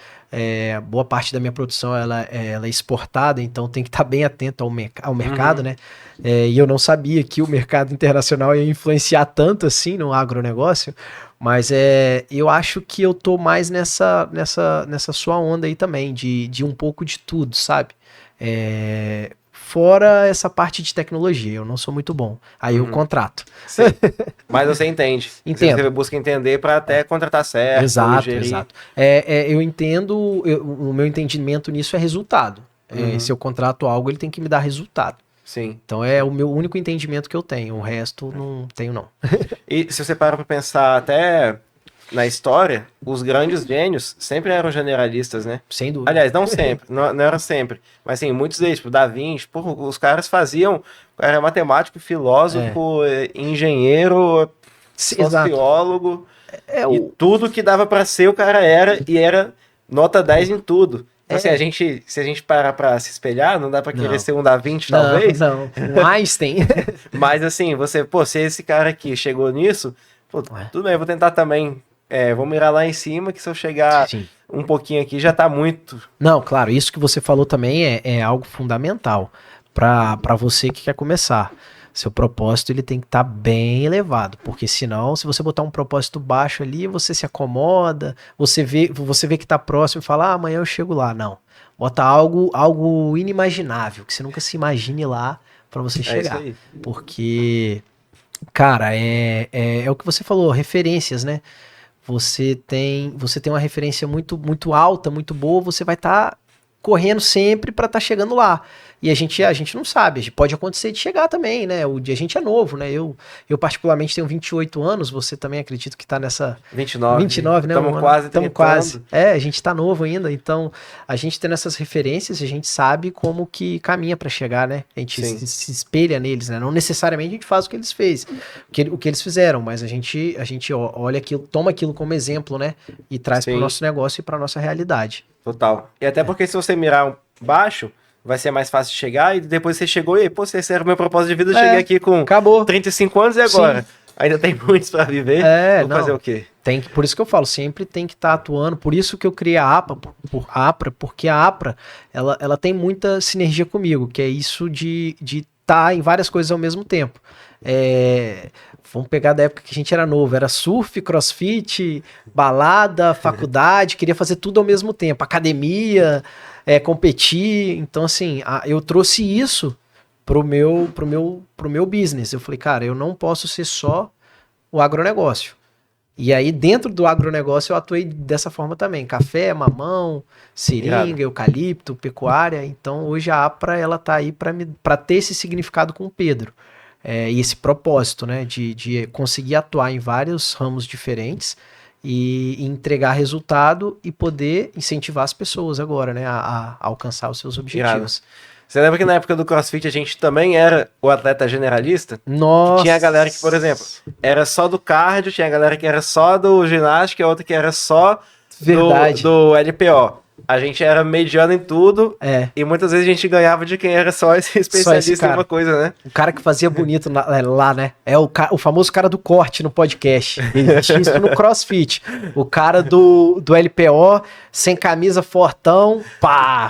boa parte da minha produção ela é exportada, então tem que estar bem atento ao mercado, né? E eu não sabia que o mercado internacional ia influenciar tanto assim no agronegócio, mas eu acho que eu tô mais nessa sua onda aí também, de um pouco de tudo, sabe? Fora essa parte de tecnologia, eu não sou muito bom. Aí eu contrato. Sim. Mas você entende. Entendo. Você busca entender para até contratar certo. Exato. Eu entendo, o meu entendimento nisso é resultado. Se eu contrato algo, ele tem que me dar resultado. Sim. Então é o meu único entendimento que eu tenho. O resto não tenho, não. E se você para pra pensar até na história, os grandes gênios sempre eram generalistas, né? Sem dúvida. Aliás, não sempre, não era sempre. Mas assim, muitos deles, tipo, Da Vinci, porra, os caras faziam. Era matemático, filósofo, engenheiro, sociólogo. E tudo que dava pra ser, o cara era, e era nota 10 em tudo. Assim, se a gente parar pra se espelhar, não dá pra querer ser um Da Vinci, talvez. Não, um Einstein. Mas assim, se esse cara aqui chegou nisso, pô, tudo bem, eu vou tentar também. Vou mirar lá em cima, que se eu chegar um pouquinho aqui, já tá muito. Não, claro, isso que você falou também é algo fundamental pra você que quer começar. Seu propósito ele tem que estar bem elevado, porque senão, se você botar um propósito baixo ali, você se acomoda, você vê que tá próximo e fala, amanhã eu chego lá. Não, bota algo inimaginável, que você nunca se imagine lá para você chegar. Isso aí. Porque, cara, é o que você falou, referências, né? Você tem uma referência muito, muito alta, muito boa, você vai estar correndo sempre para estar chegando lá. E a gente não sabe, pode acontecer de chegar também, né? A gente é novo, né? Eu particularmente tenho 28 anos, você também acredito que tá nessa... 29, né? Estamos quase. A gente tá novo ainda, então a gente tendo essas referências, a gente sabe como que caminha para chegar, né? A gente se espelha neles, né? Não necessariamente a gente faz o que eles fez, o que eles fizeram, mas a gente olha aquilo, toma aquilo como exemplo, né? E traz pro nosso negócio e pra nossa realidade. Total. E até porque se você mirar baixo, vai ser mais fácil de chegar, e depois você chegou e, pô, esse era o meu propósito de vida, eu cheguei aqui com 35 anos e agora? Ainda tem muitos pra viver, vou fazer o quê? Por isso que eu falo, sempre tem que estar atuando, por isso que eu criei a APRA, porque a APRA, ela tem muita sinergia comigo, que é isso de estar em várias coisas ao mesmo tempo. Vamos pegar da época que a gente era novo, era surf, crossfit, balada, faculdade, queria fazer tudo ao mesmo tempo, academia, competir. Então assim, eu trouxe isso pro meu business. Eu falei, cara, eu não posso ser só o agronegócio. E aí dentro do agronegócio eu atuei dessa forma também, café, mamão, seringa, eucalipto, pecuária. Então hoje a APRA ela tá aí para ter esse significado com o Pedro. E esse propósito, né, de conseguir atuar em vários ramos diferentes e entregar resultado e poder incentivar as pessoas agora, né, a alcançar os seus objetivos. Você lembra que na época do CrossFit a gente também era o atleta generalista? Nossa! Tinha a galera que, por exemplo, era só do cardio, tinha a galera que era só do ginástica, outra que era só do LPO. A gente era mediano em tudo e muitas vezes a gente ganhava de quem era só esse especialista em uma coisa, né? O cara que fazia bonito lá, né? O famoso cara do corte no podcast. Ele tinha isso no CrossFit. O cara do LPO, sem camisa, fortão,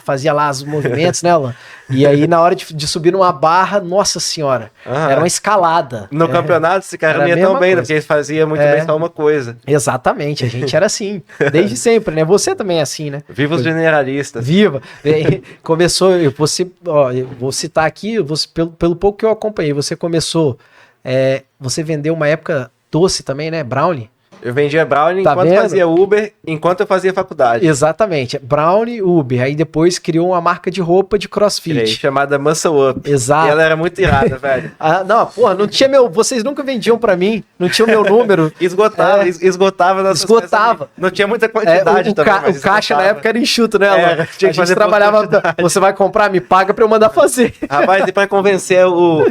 fazia lá os movimentos, né, Alan? E aí, na hora de subir numa barra, nossa senhora, era uma escalada. No campeonato, esse cara não ia tão bem, porque ele fazia muito bem só uma coisa. Exatamente, a gente era assim, desde sempre, né? Você também é assim, né? Viva os generalistas. Viva! Começou, eu vou citar aqui, pelo pouco que eu acompanhei, você começou, você vendeu uma época doce também, né? Brownie. Eu vendia Brownie enquanto fazia Uber, enquanto eu fazia faculdade. Exatamente. Brownie, Uber. Aí depois criou uma marca de roupa de CrossFit. Chamada Muscle Up. Exato. E ela era muito irada, velho. Não, porra, não tinha vocês nunca vendiam pra mim, não tinha o meu número. Esgotava. Esgotava. Não tinha muita quantidade também, o caixa na época era enxuto, né, Alan? Tinha que fazer trabalhava, você vai comprar, me paga pra eu mandar fazer. Rapaz, e pra convencer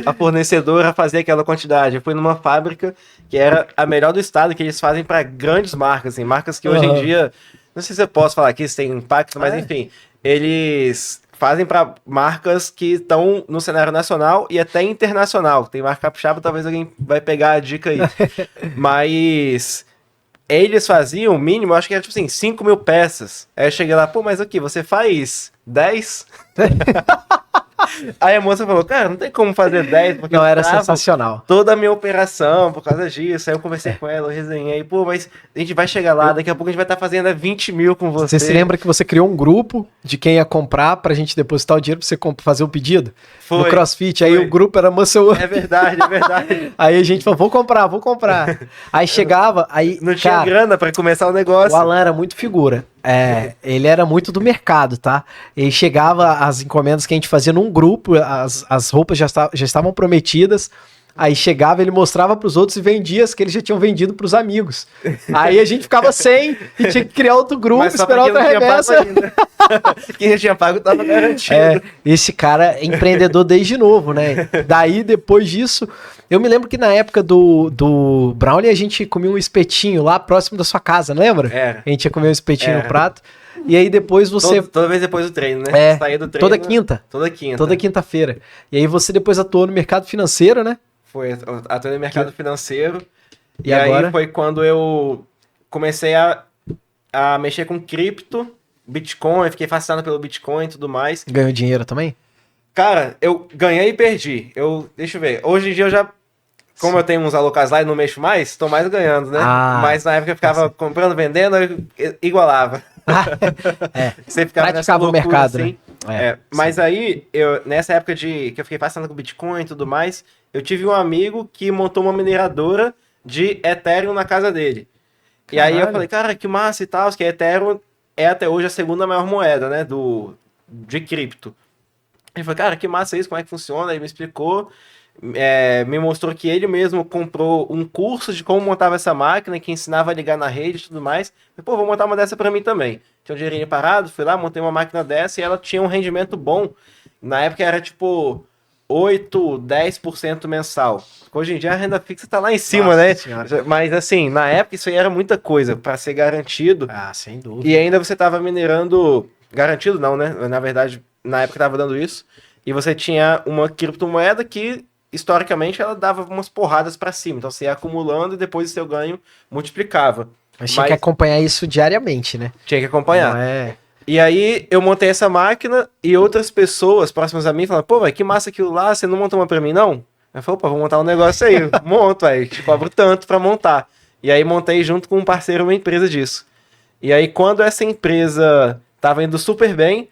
a fornecedora a fazer aquela quantidade, eu fui numa fábrica que era a melhor do estado, que eles fazem para grandes marcas, assim, marcas que hoje em dia, não sei se eu posso falar aqui, se tem impacto, mas enfim, eles fazem para marcas que estão no cenário nacional e até internacional. Tem marca capixaba, talvez alguém vai pegar a dica aí. Mas eles faziam o mínimo, acho que era tipo assim, 5 mil peças. Aí eu cheguei lá, pô, mas aqui, você faz 10? Aí a moça falou, cara, não tem como fazer 10, porque não, era sensacional. Toda a minha operação por causa disso. Aí eu conversei com ela, eu resenhei, pô, mas a gente vai chegar lá, daqui a pouco a gente vai estar fazendo 20 mil com você. Você se lembra que você criou um grupo de quem ia comprar pra gente depositar o dinheiro pra você fazer o pedido? Foi. No CrossFit, aí o grupo era Muscle Up. É verdade, é verdade. Aí a gente falou, vou comprar. Aí chegava, aí... Não tinha grana pra começar o negócio. O Alan era muito figura. Ele era muito do mercado, tá? Ele chegava, as encomendas que a gente fazia num grupo, as roupas já estavam prometidas, Aí chegava, ele mostrava pros outros e vendia as que eles já tinham vendido pros amigos. Aí a gente ficava sem e tinha que criar outro grupo, esperar outra remessa. Quem já tinha pago tava garantido. Esse cara é empreendedor desde novo, né? Daí, depois disso, eu me lembro que na época do Brownie a gente comia um espetinho lá próximo da sua casa, não lembra? A gente ia comer um espetinho no prato. E aí depois você... Toda vez depois do treino, né? Saía do treino. Toda quinta. Toda quinta-feira. E aí você depois atuou no mercado financeiro, né? Foi, atuei no mercado financeiro. E agora? Aí foi quando eu comecei a mexer com cripto, Bitcoin, fiquei fascinado pelo Bitcoin e tudo mais. Ganhou dinheiro também? Cara, eu ganhei e perdi. Deixa eu ver. Hoje em dia eu já... Como eu tenho uns alocados lá e não mexo mais, tô mais ganhando, né? Mas na época eu ficava comprando, vendendo, eu igualava. Você ficava nessa loucura, o mercado, assim. Né? Mas aí, nessa época que eu fiquei passando com Bitcoin e tudo mais, eu tive um amigo que montou uma mineradora de Ethereum na casa dele. Caralho. E aí eu falei, cara, que massa e tal, que Ethereum é até hoje a segunda maior moeda, né, de cripto. Ele falou, cara, que massa isso, como é que funciona? Aí me explicou, me mostrou que ele mesmo comprou um curso de como montava essa máquina, que ensinava a ligar na rede e tudo mais. Falei, pô, vou montar uma dessa pra mim também. Tinha um dinheirinho parado, fui lá, montei uma máquina dessa e ela tinha um rendimento bom. Na época era tipo 8, 10% mensal. Hoje em dia a renda fixa tá lá em cima, né? Senhora. Mas assim, na época isso aí era muita coisa para ser garantido. Sem dúvida. E ainda você tava minerando... Garantido não, né? Na verdade, na época tava dando isso. E você tinha uma criptomoeda que, historicamente, ela dava umas porradas para cima. Então você ia acumulando e depois o seu ganho multiplicava. Mas tinha que acompanhar isso diariamente, né? Tinha que acompanhar. Não E aí eu montei essa máquina e outras pessoas próximas a mim falaram, pô, velho, que massa aquilo lá, você não montou uma pra mim, não? Eu falei, opa, vou montar um negócio aí. Monto, aí, te cobro tanto pra montar. E aí montei junto com um parceiro uma empresa disso. E aí quando essa empresa tava indo super bem,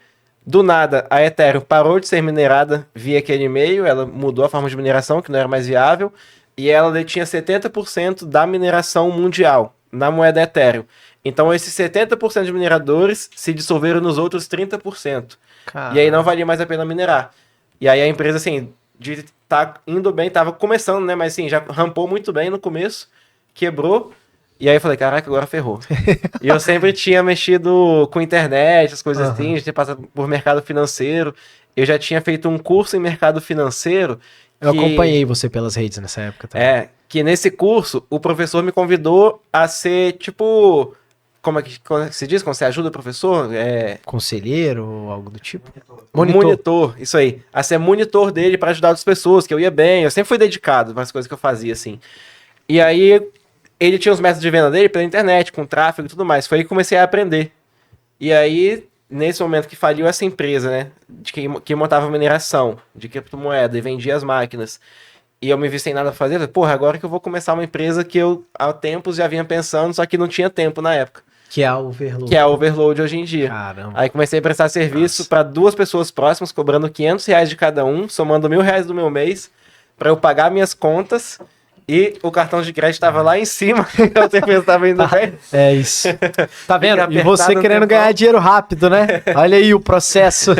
do nada a Ethereum parou de ser minerada via aquele e-mail, ela mudou a forma de mineração, que não era mais viável, e ela detinha 70% da mineração mundial na moeda Ethereum. Então esses 70% de mineradores se dissolveram nos outros 30%. Caramba. E aí não valia mais a pena minerar. E aí a empresa, assim, de tá indo bem, tava começando, né? Mas assim, já rampou muito bem no começo, quebrou. E aí eu falei, caraca, agora ferrou. E eu sempre tinha mexido com internet, as coisas assim, a gente passa por mercado financeiro. Eu já tinha feito um curso em mercado financeiro. Eu acompanhei você pelas redes nessa época também. Que nesse curso o professor me convidou a ser tipo... Como é que se diz? Quando você ajuda o professor? Conselheiro ou algo do tipo? Monitor, isso aí. A ser monitor dele para ajudar outras pessoas, que eu ia bem. Eu sempre fui dedicado para as coisas que eu fazia, assim. E aí, ele tinha os métodos de venda dele pela internet, com tráfego e tudo mais. Foi aí que comecei a aprender. E aí, nesse momento que faliu essa empresa, né? Que montava mineração de criptomoeda e vendia as máquinas. E eu me vi sem nada a fazer. Falei, porra, agora que eu vou começar uma empresa que eu há tempos já vinha pensando, só que não tinha tempo na época. Que é a Overload. Que é a Overload hoje em dia. Caramba. Aí comecei a prestar serviço para 2 pessoas próximas, cobrando R$500 de cada um, somando R$1.000 do meu mês, para eu pagar minhas contas. E o cartão de crédito estava lá em cima. Eu sempre estava indo bem. É isso. Tá vendo? E você querendo ganhar dinheiro rápido, né? Olha aí o processo.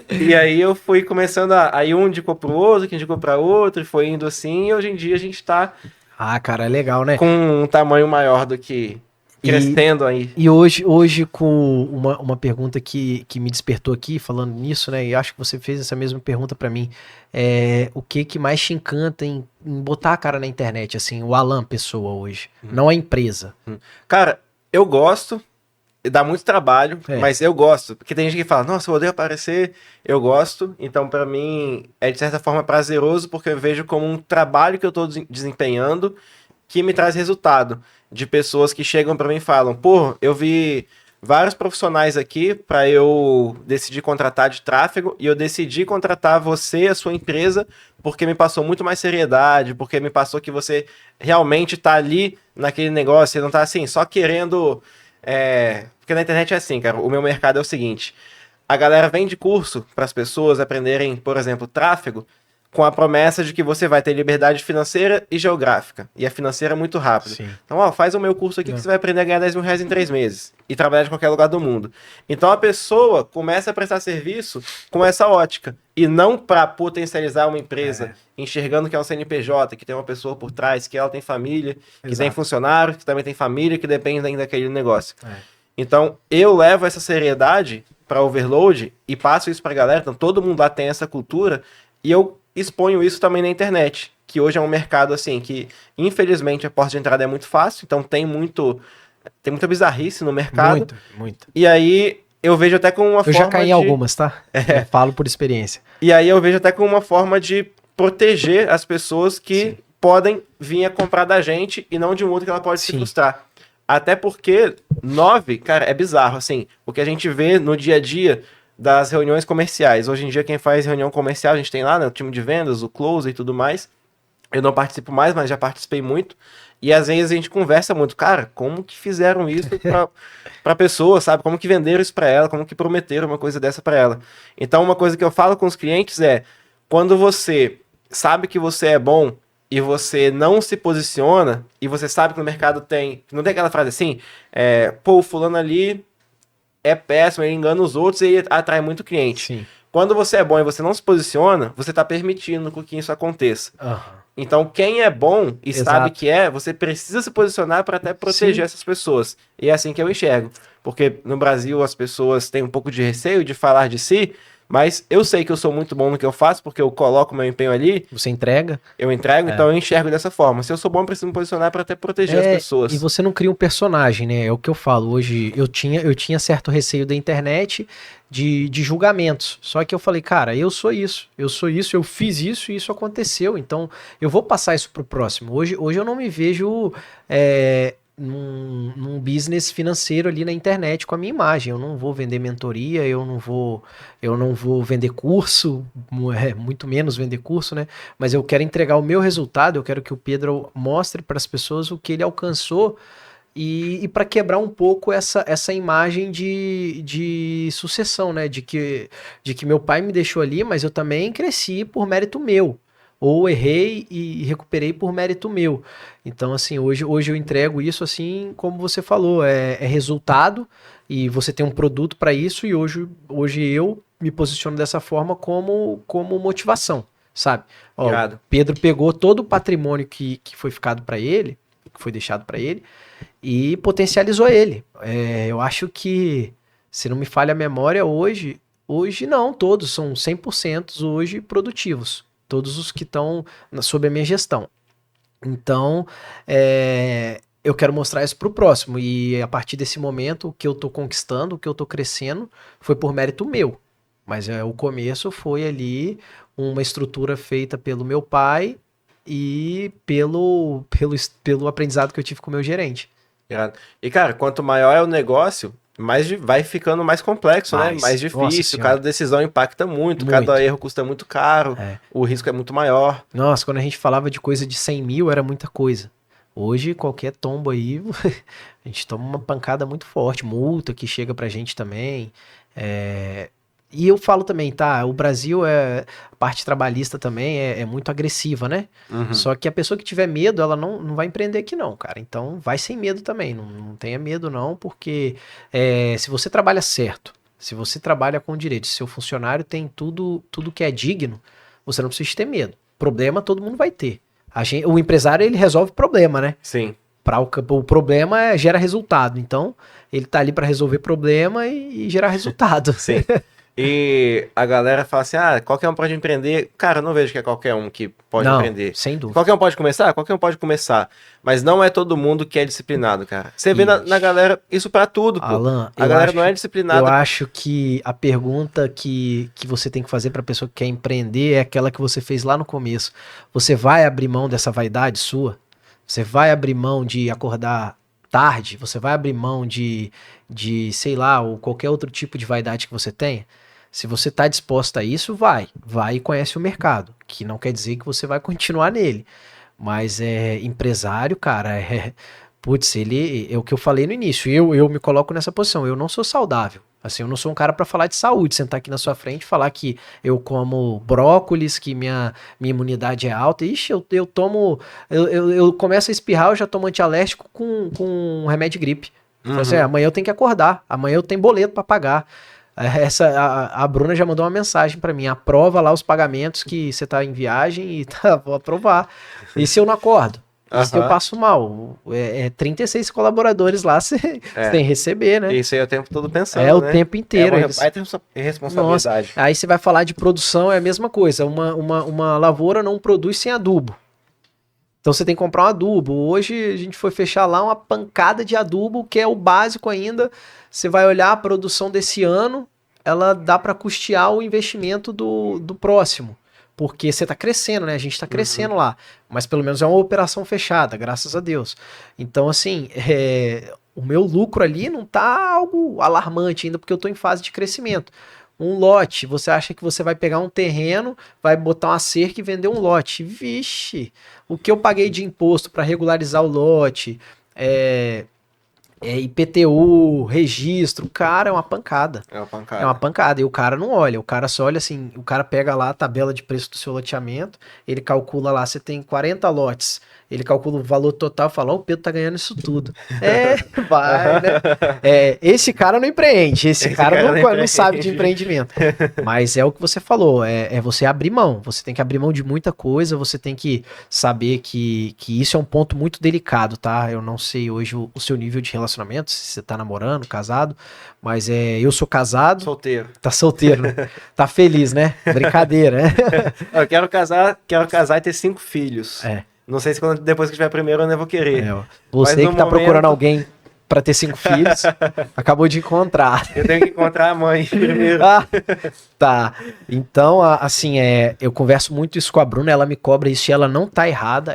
E aí eu fui começando aí um indicou pro outro, que indicou para outro, e foi indo assim. E hoje em dia a gente tá... cara, é legal, né? Com um tamanho maior do que... Crescendo aí. E hoje com uma pergunta que me despertou aqui, falando nisso, né? E acho que você fez essa mesma pergunta pra mim. O que mais te encanta em botar a cara na internet, assim, o Alan pessoa hoje, não a empresa? Cara, eu gosto, dá muito trabalho, mas eu gosto. Porque tem gente que fala, nossa, eu odeio aparecer, eu gosto. Então, pra mim, é de certa forma prazeroso, porque eu vejo como um trabalho que eu tô desempenhando que me traz resultado. De pessoas que chegam pra mim e falam, pô, eu vi vários profissionais aqui para eu decidir contratar de tráfego e eu decidi contratar você, a sua empresa, porque me passou muito mais seriedade, porque me passou que você realmente tá ali naquele negócio, você não tá assim, só querendo... Porque na internet é assim, cara, o meu mercado é o seguinte, a galera vende curso para as pessoas aprenderem, por exemplo, tráfego, com a promessa de que você vai ter liberdade financeira e geográfica. E a financeira é muito rápida. Sim. Então, ó, faz o meu curso aqui que você vai aprender a ganhar 10 mil reais em 3 meses. E trabalhar de qualquer lugar do mundo. Então, a pessoa começa a prestar serviço com essa ótica. E não para potencializar uma empresa, enxergando que é um CNPJ, que tem uma pessoa por trás, que ela tem família, que tem funcionário, que também tem família, que depende ainda daquele negócio. Então, eu levo essa seriedade para Overload e passo isso pra galera. Então, todo mundo lá tem essa cultura. E eu exponho isso também na internet, que hoje é um mercado assim que, infelizmente, a porta de entrada é muito fácil, então tem muita bizarrice no mercado. Muito. E aí eu vejo até como uma forma Eu já caí em algumas, tá? Eu falo por experiência. E aí eu vejo até como uma forma de proteger as pessoas que podem vir a comprar da gente e não de um outro que ela pode se frustrar. Até porque 9, cara, é bizarro, assim, o que a gente vê no dia a dia das reuniões comerciais. Hoje em dia, quem faz reunião comercial, a gente tem lá, né, o time de vendas, o closer e tudo mais. Eu não participo mais, mas já participei muito. E às vezes a gente conversa muito. Cara, como que fizeram isso pra pessoa, sabe? Como que venderam isso pra ela? Como que prometeram uma coisa dessa pra ela? Então, uma coisa que eu falo com os clientes é, quando você sabe que você é bom e você não se posiciona, e você sabe que no mercado tem... Não tem aquela frase assim, pô, o fulano ali é péssimo, ele engana os outros e atrai muito cliente. Sim. Quando você é bom e você não se posiciona, você está permitindo que isso aconteça. Então, quem é bom e sabe que você precisa se posicionar para até proteger essas pessoas. E é assim que eu enxergo. Porque no Brasil as pessoas têm um pouco de receio de falar de si, mas eu sei que eu sou muito bom no que eu faço, porque eu coloco meu empenho ali. Você entrega. Eu entrego, então eu enxergo dessa forma. Se eu sou bom, eu preciso me posicionar para até proteger as pessoas. E você não cria um personagem, né? É o que eu falo. Hoje eu tinha certo receio da internet de julgamentos. Só que eu falei, cara, eu sou isso, eu fiz isso e isso aconteceu. Então eu vou passar isso pro próximo. Hoje eu não me vejo num business financeiro ali na internet com a minha imagem. Eu não vou vender mentoria, eu não vou vender curso, muito menos vender curso, né? Mas eu quero entregar o meu resultado, eu quero que o Pedro mostre para as pessoas o que ele alcançou e para quebrar um pouco essa imagem de sucessão, né? De que meu pai me deixou ali, mas eu também cresci por mérito meu. Ou errei e recuperei por mérito meu. Então, assim, hoje eu entrego isso assim, como você falou, é resultado e você tem um produto para isso e hoje eu me posiciono dessa forma como motivação, sabe? Ó, Pedro pegou todo o patrimônio que foi ficado para ele, que foi deixado para ele, e potencializou ele. Eu acho que, se não me falha a memória, hoje não, todos são 100% hoje produtivos. Todos os que estão sob a minha gestão. Então, eu quero mostrar isso para o próximo. E a partir desse momento, o que eu estou conquistando, o que eu estou crescendo, foi por mérito meu. Mas o começo foi ali uma estrutura feita pelo meu pai e pelo aprendizado que eu tive com o meu gerente. E, cara, quanto maior é o negócio, vai ficando mais complexo, né? Mais difícil, cada decisão impacta muito, cada erro custa muito caro, o risco é muito maior. Nossa, quando a gente falava de coisa de 100 mil, era muita coisa. Hoje, qualquer tombo aí, a gente toma uma pancada muito forte, multa que chega pra gente também. E eu falo também, tá, o Brasil, a parte trabalhista também é muito agressiva, né? Só que a pessoa que tiver medo, ela não vai empreender aqui não, cara. Então, vai sem medo também, não tenha medo não, porque se você trabalha certo, se você trabalha com direito, se seu funcionário tem tudo que é digno, você não precisa ter medo. Problema todo mundo vai ter. O empresário, ele resolve problema, né? Sim. O problema gera resultado. Então, ele tá ali para resolver problema e gerar resultado. Sim. E a galera fala assim, qualquer um pode empreender. Cara, eu não vejo que é qualquer um que pode empreender. Sem dúvida. Qualquer um pode começar? Qualquer um pode começar. Mas não é todo mundo que é disciplinado, cara. Você vê na galera isso pra tudo, pô. Alan, a galera não é disciplinada. Eu acho que a pergunta que você tem que fazer pra pessoa que quer empreender é aquela que você fez lá no começo. Você vai abrir mão dessa vaidade sua? Você vai abrir mão de acordar tarde? Você vai abrir mão de sei lá, ou qualquer outro tipo de vaidade que você tenha? Se você está disposto a isso, vai e conhece o mercado, que não quer dizer que você vai continuar nele, mas empresário, cara, putz, ele é o que eu falei no início, eu me coloco nessa posição, eu não sou saudável, Assim, eu não sou um cara pra falar de saúde, sentar aqui na sua frente e falar que eu como brócolis, que minha imunidade é alta. Ixi, eu tomo. Eu começo a espirrar, eu já tomo antialérgico com remédio de gripe. Falo assim, amanhã eu tenho que acordar, amanhã eu tenho boleto pra pagar. A Bruna já mandou uma mensagem pra mim, aprova lá os pagamentos que você tá em viagem e vou aprovar. E se eu não acordo? E se eu passo mal? 36 colaboradores lá, você tem que receber, né? Isso aí é o tempo todo pensando, o tempo inteiro. Vai ter responsabilidade. Nossa, aí você vai falar de produção, é a mesma coisa. Uma lavoura não produz sem adubo. Então você tem que comprar um adubo. Hoje a gente foi fechar lá uma pancada de adubo, que é o básico ainda. Você vai olhar a produção desse ano, ela dá para custear o investimento do próximo. Porque você está crescendo, né? A gente está crescendo lá. Mas pelo menos é uma operação fechada, graças a Deus. Então, assim, o meu lucro ali não tá algo alarmante ainda, porque eu estou em fase de crescimento. Um lote, você acha que você vai pegar um terreno, vai botar uma cerca e vender um lote. Vixe, o que eu paguei de imposto para regularizar o lote, IPTU, registro, cara, é uma pancada. É uma pancada. É uma pancada. E o cara não olha, o cara só olha assim, o cara pega lá a tabela de preço do seu loteamento, ele calcula lá, você tem 40 lotes, ele calcula o valor total e fala, o Pedro tá ganhando isso tudo. Vai, né? Esse cara não empreende, esse cara não sabe de empreendimento. Mas é o que você falou, é você abrir mão, você tem que abrir mão de muita coisa, você tem que saber que isso é um ponto muito delicado, tá? Eu não sei hoje o seu nível de relacionamento, se você tá namorando, casado, mas eu sou casado. Solteiro. Tá solteiro, né? Tá feliz, né? Brincadeira, né? Eu quero casar e ter 5 filhos. Não sei se depois que tiver primeiro eu não vou querer. Você que tá procurando alguém pra ter 5 filhos, acabou de encontrar. Eu tenho que encontrar a mãe primeiro. Tá. Então, assim, eu converso muito isso com a Bruna, ela me cobra isso e ela não tá errada,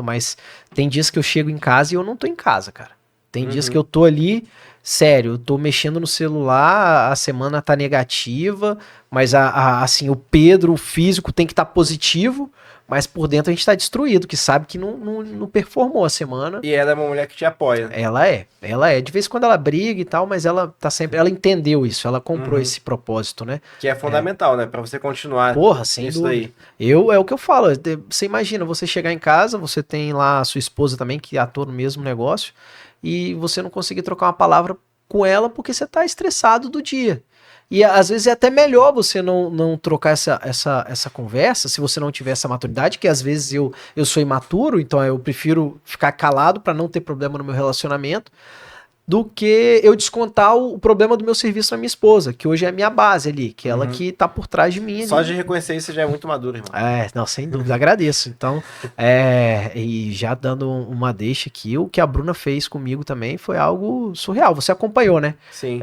mas tem dias que eu chego em casa e eu não tô em casa, cara. Tem dias que eu tô ali, sério, eu tô mexendo no celular, a semana tá negativa, mas assim, o Pedro, o físico, tem que estar positivo, mas por dentro a gente tá destruído, que sabe que não performou a semana. E ela é uma mulher que te apoia. Ela é. De vez em quando ela briga e tal, mas ela tá sempre, ela entendeu isso, ela comprou esse propósito, né? Que é fundamental, né? Pra você continuar. Porra, sem dúvida. É o que eu falo, você imagina, você chegar em casa, você tem lá a sua esposa também, que atua no mesmo negócio, e você não conseguir trocar uma palavra com ela porque você tá estressado do dia. E às vezes é até melhor você não trocar essa conversa, se você não tiver essa maturidade, que às vezes eu sou imaturo, então eu prefiro ficar calado para não ter problema no meu relacionamento, do que eu descontar o problema do meu serviço na minha esposa, que hoje é a minha base ali, que é ela que tá por trás de mim. Só de reconhecer isso já é muito maduro, irmão. Não, sem dúvida, agradeço. Então, e já dando uma deixa aqui, o que a Bruna fez comigo também foi algo surreal. Você acompanhou, né? Sim.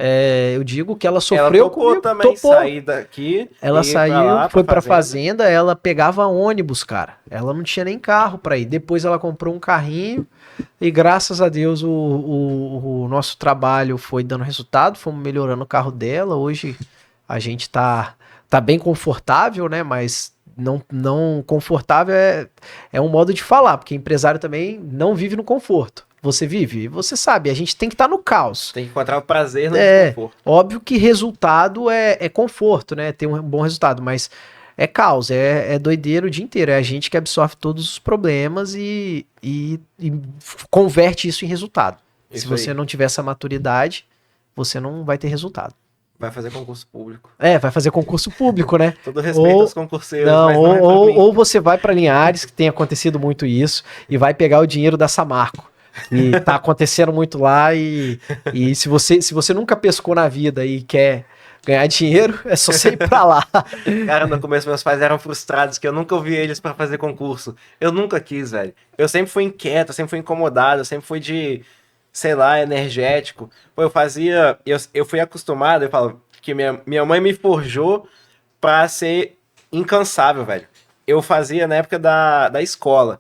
Eu digo que ela sofreu comigo. Também sair daqui. Ela saiu, foi pra fazenda, ela pegava ônibus, cara. Ela não tinha nem carro pra ir. Depois ela comprou um carrinho. E graças a Deus o nosso trabalho foi dando resultado, fomos melhorando o carro dela. Hoje a gente tá bem confortável, né? Mas não confortável é um modo de falar, porque empresário também não vive no conforto. Você vive? Você sabe, a gente tem que estar no caos. Tem que encontrar o prazer no conforto. Óbvio que resultado é conforto, né? Ter um bom resultado, mas é caos, é doideiro o dia inteiro. É a gente que absorve todos os problemas e converte isso em resultado. Se você não tiver essa maturidade, você não vai ter resultado. Vai fazer concurso público. Vai fazer concurso público, né? Todo respeito aos concurseiros. Ou você vai para Linhares, que tem acontecido muito isso, e vai pegar o dinheiro da Samarco. E tá acontecendo muito lá. E se você nunca pescou na vida e quer ganhar dinheiro, é só você ir pra lá. Cara, no começo meus pais eram frustrados que eu nunca ouvi eles pra fazer concurso. Eu nunca quis, velho. Eu sempre fui inquieto, eu sempre fui incomodado, eu sempre fui de, sei lá, energético. Pô, eu fui acostumado, eu falo, que minha mãe me forjou pra ser incansável, velho. Eu fazia na época da escola.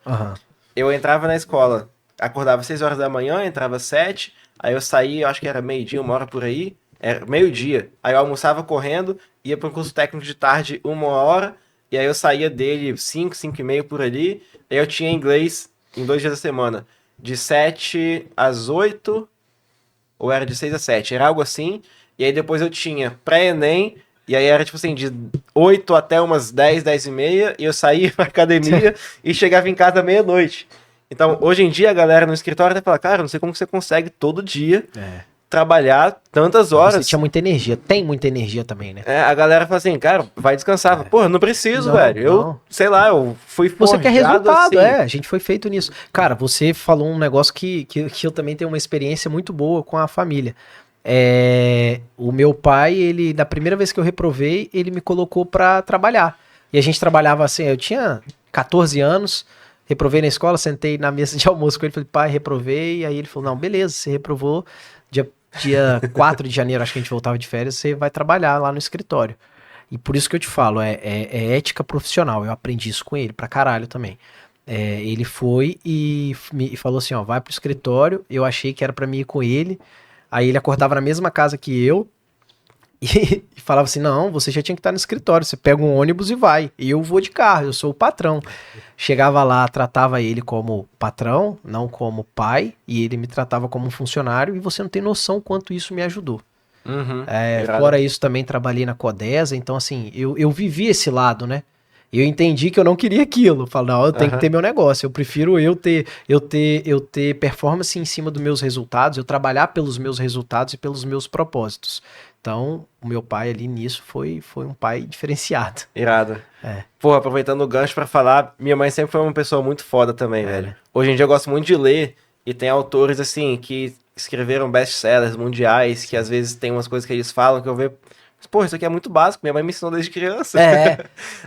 Eu entrava na escola, acordava 6 horas da manhã, entrava 7, aí eu saía, eu acho que era meio-dia, 1 hora por aí. Era meio-dia. Aí eu almoçava correndo, ia para um curso técnico de tarde 1 hora, e aí eu saía dele 5, 5 e meio por ali. Aí eu tinha inglês em 2 dias da semana, de 7 às 8, ou era de 6 às 7, era algo assim. e aí depois eu tinha pré-ENEM, e aí era tipo assim, de 8 até umas 10, 10 e meia, e eu saía pra academia e chegava em casa meia-noite. Então, hoje em dia, a galera no escritório até fala, cara, não sei como que você consegue todo dia trabalhar tantas horas. Você tinha muita energia, tem muita energia também, né? A galera fala assim, cara, vai descansar. Porra, não preciso, velho. Eu, sei lá, eu fui Você quer resultado, assim. a gente foi feito nisso. Cara, você falou um negócio que eu também tenho uma experiência muito boa com a família. O meu pai, ele, da primeira vez que eu reprovei, ele me colocou pra trabalhar. E a gente trabalhava assim, eu tinha 14 anos, reprovei na escola, sentei na mesa de almoço com ele, falei, pai, reprovei. Aí ele falou, não, beleza, você reprovou, dia 4 de janeiro, acho que a gente voltava de férias, você vai trabalhar lá no escritório. E por isso que eu te falo, é ética profissional, eu aprendi isso com ele pra caralho também. Ele foi e me falou assim, ó, vai pro escritório, eu achei que era pra mim ir com ele, aí ele acordava na mesma casa que eu, e falava assim, não, você já tinha que estar no escritório, você pega um ônibus e vai, e eu vou de carro, eu sou o patrão. Chegava lá, tratava ele como patrão, não como pai, e ele me tratava como um funcionário, e você não tem noção quanto isso me ajudou. Fora isso, também trabalhei na Codesa, então assim, eu vivi esse lado, né? Eu entendi que eu não queria aquilo. Falo, não, eu tenho que ter meu negócio. Eu prefiro eu ter performance em cima dos meus resultados, eu trabalhar pelos meus resultados e pelos meus propósitos. Então, o meu pai ali nisso foi um pai diferenciado. Irado. Pô, aproveitando o gancho pra falar, minha mãe sempre foi uma pessoa muito foda também, velho. Hoje em dia eu gosto muito de ler, e tem autores, assim, que escreveram best-sellers mundiais, que às vezes tem umas coisas que eles falam que eu vejo... Pô, isso aqui é muito básico, minha mãe me ensinou desde criança. Aí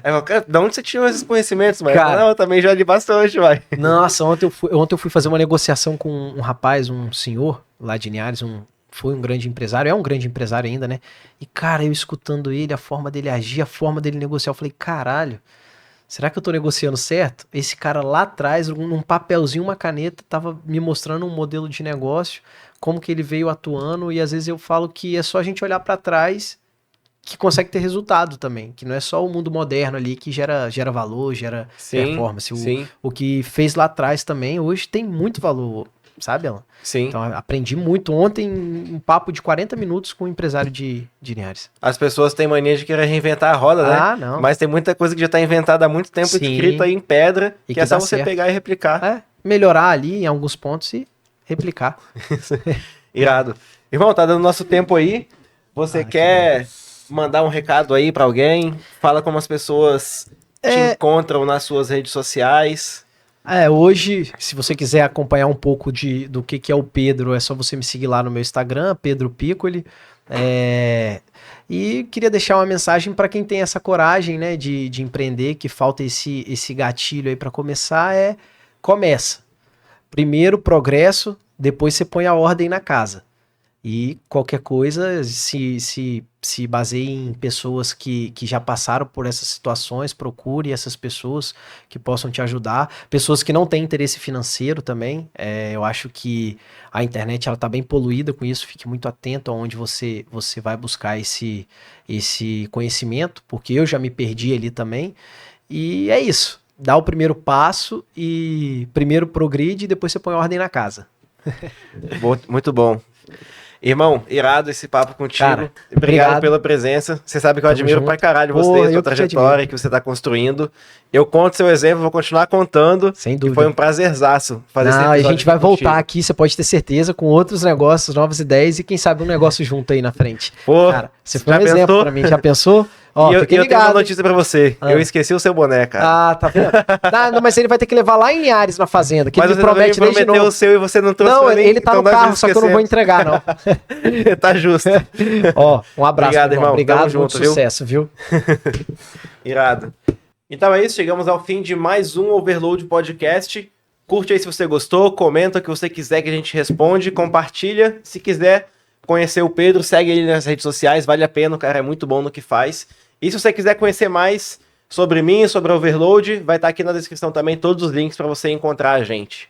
eu falo, cara, de onde você tirou esses conhecimentos, mãe? Cara, não, eu também já li bastante, vai. Nossa, ontem eu fui fazer uma negociação com um rapaz, um senhor lá de Linhares, foi um grande empresário, é um grande empresário ainda, né? E, cara, eu escutando ele, a forma dele agir, a forma dele negociar, eu falei, caralho, será que eu tô negociando certo? Esse cara lá atrás, num papelzinho, uma caneta, tava me mostrando um modelo de negócio, como que ele veio atuando, e às vezes eu falo que é só a gente olhar pra trás que consegue ter resultado também, que não é só o mundo moderno ali que gera valor, gera performance. O que fez lá atrás também, hoje tem muito valor, sabe, Alan? Sim. Então, aprendi muito ontem, um papo de 40 minutos com um empresário de Linhares. As pessoas têm mania de querer reinventar a roda, né? Não. Mas tem muita coisa que já tá inventada há muito tempo, escrita aí em pedra, que é só você pegar e replicar. Melhorar ali em alguns pontos e replicar. Irado. Irmão, tá dando nosso tempo aí. Você quer mandar um recado aí pra alguém? Fala como as pessoas te encontram nas suas redes sociais. Hoje, se você quiser acompanhar um pouco do que é o Pedro, é só você me seguir lá no meu Instagram, Pedro Piccoli. E queria deixar uma mensagem para quem tem essa coragem, né, de empreender, que falta esse gatilho aí para começar, começa. Primeiro progresso, depois você põe a ordem na casa. E qualquer coisa, se baseie em pessoas que já passaram por essas situações, procure essas pessoas que possam te ajudar. Pessoas que não têm interesse financeiro também. Eu acho que a internet ela tá bem poluída com isso. Fique muito atento aonde você vai buscar esse conhecimento, porque eu já me perdi ali também. E é isso. Dá o primeiro passo e primeiro progride e depois você põe ordem na casa. Muito bom. Irmão, irado esse papo contigo. Cara, obrigado pela presença. Você sabe que eu admiro pra caralho você, a sua trajetória que você tá construindo. Eu conto seu exemplo, vou continuar contando. Sem dúvida. Foi um prazerzaço fazer esse episódio. A gente vai voltar aqui, você pode ter certeza, com outros negócios, novas ideias e quem sabe um negócio junto aí na frente. Pô, cara, você foi um exemplo pra mim. Já pensou? Ó, e eu tenho uma notícia pra você. Eu esqueci o seu boné, cara. Tá vendo? Não, mas ele vai ter que levar lá em Linhares, na fazenda, que mas ele promete desde novo. O seu e você não trouxe pra mim. Não, ele tá no carro, só que eu não vou entregar, não. Tá justo. Ó, um abraço, obrigado, irmão. Obrigado, muito sucesso, viu? Irado. Então é isso, chegamos ao fim de mais um Overload Podcast. Curte aí se você gostou, comenta o que você quiser que a gente responde, compartilha. Se quiser conhecer o Pedro, segue ele nas redes sociais, vale a pena, o cara é muito bom no que faz. E se você quiser conhecer mais sobre mim, sobre a Overload, vai estar aqui na descrição também todos os links para você encontrar a gente.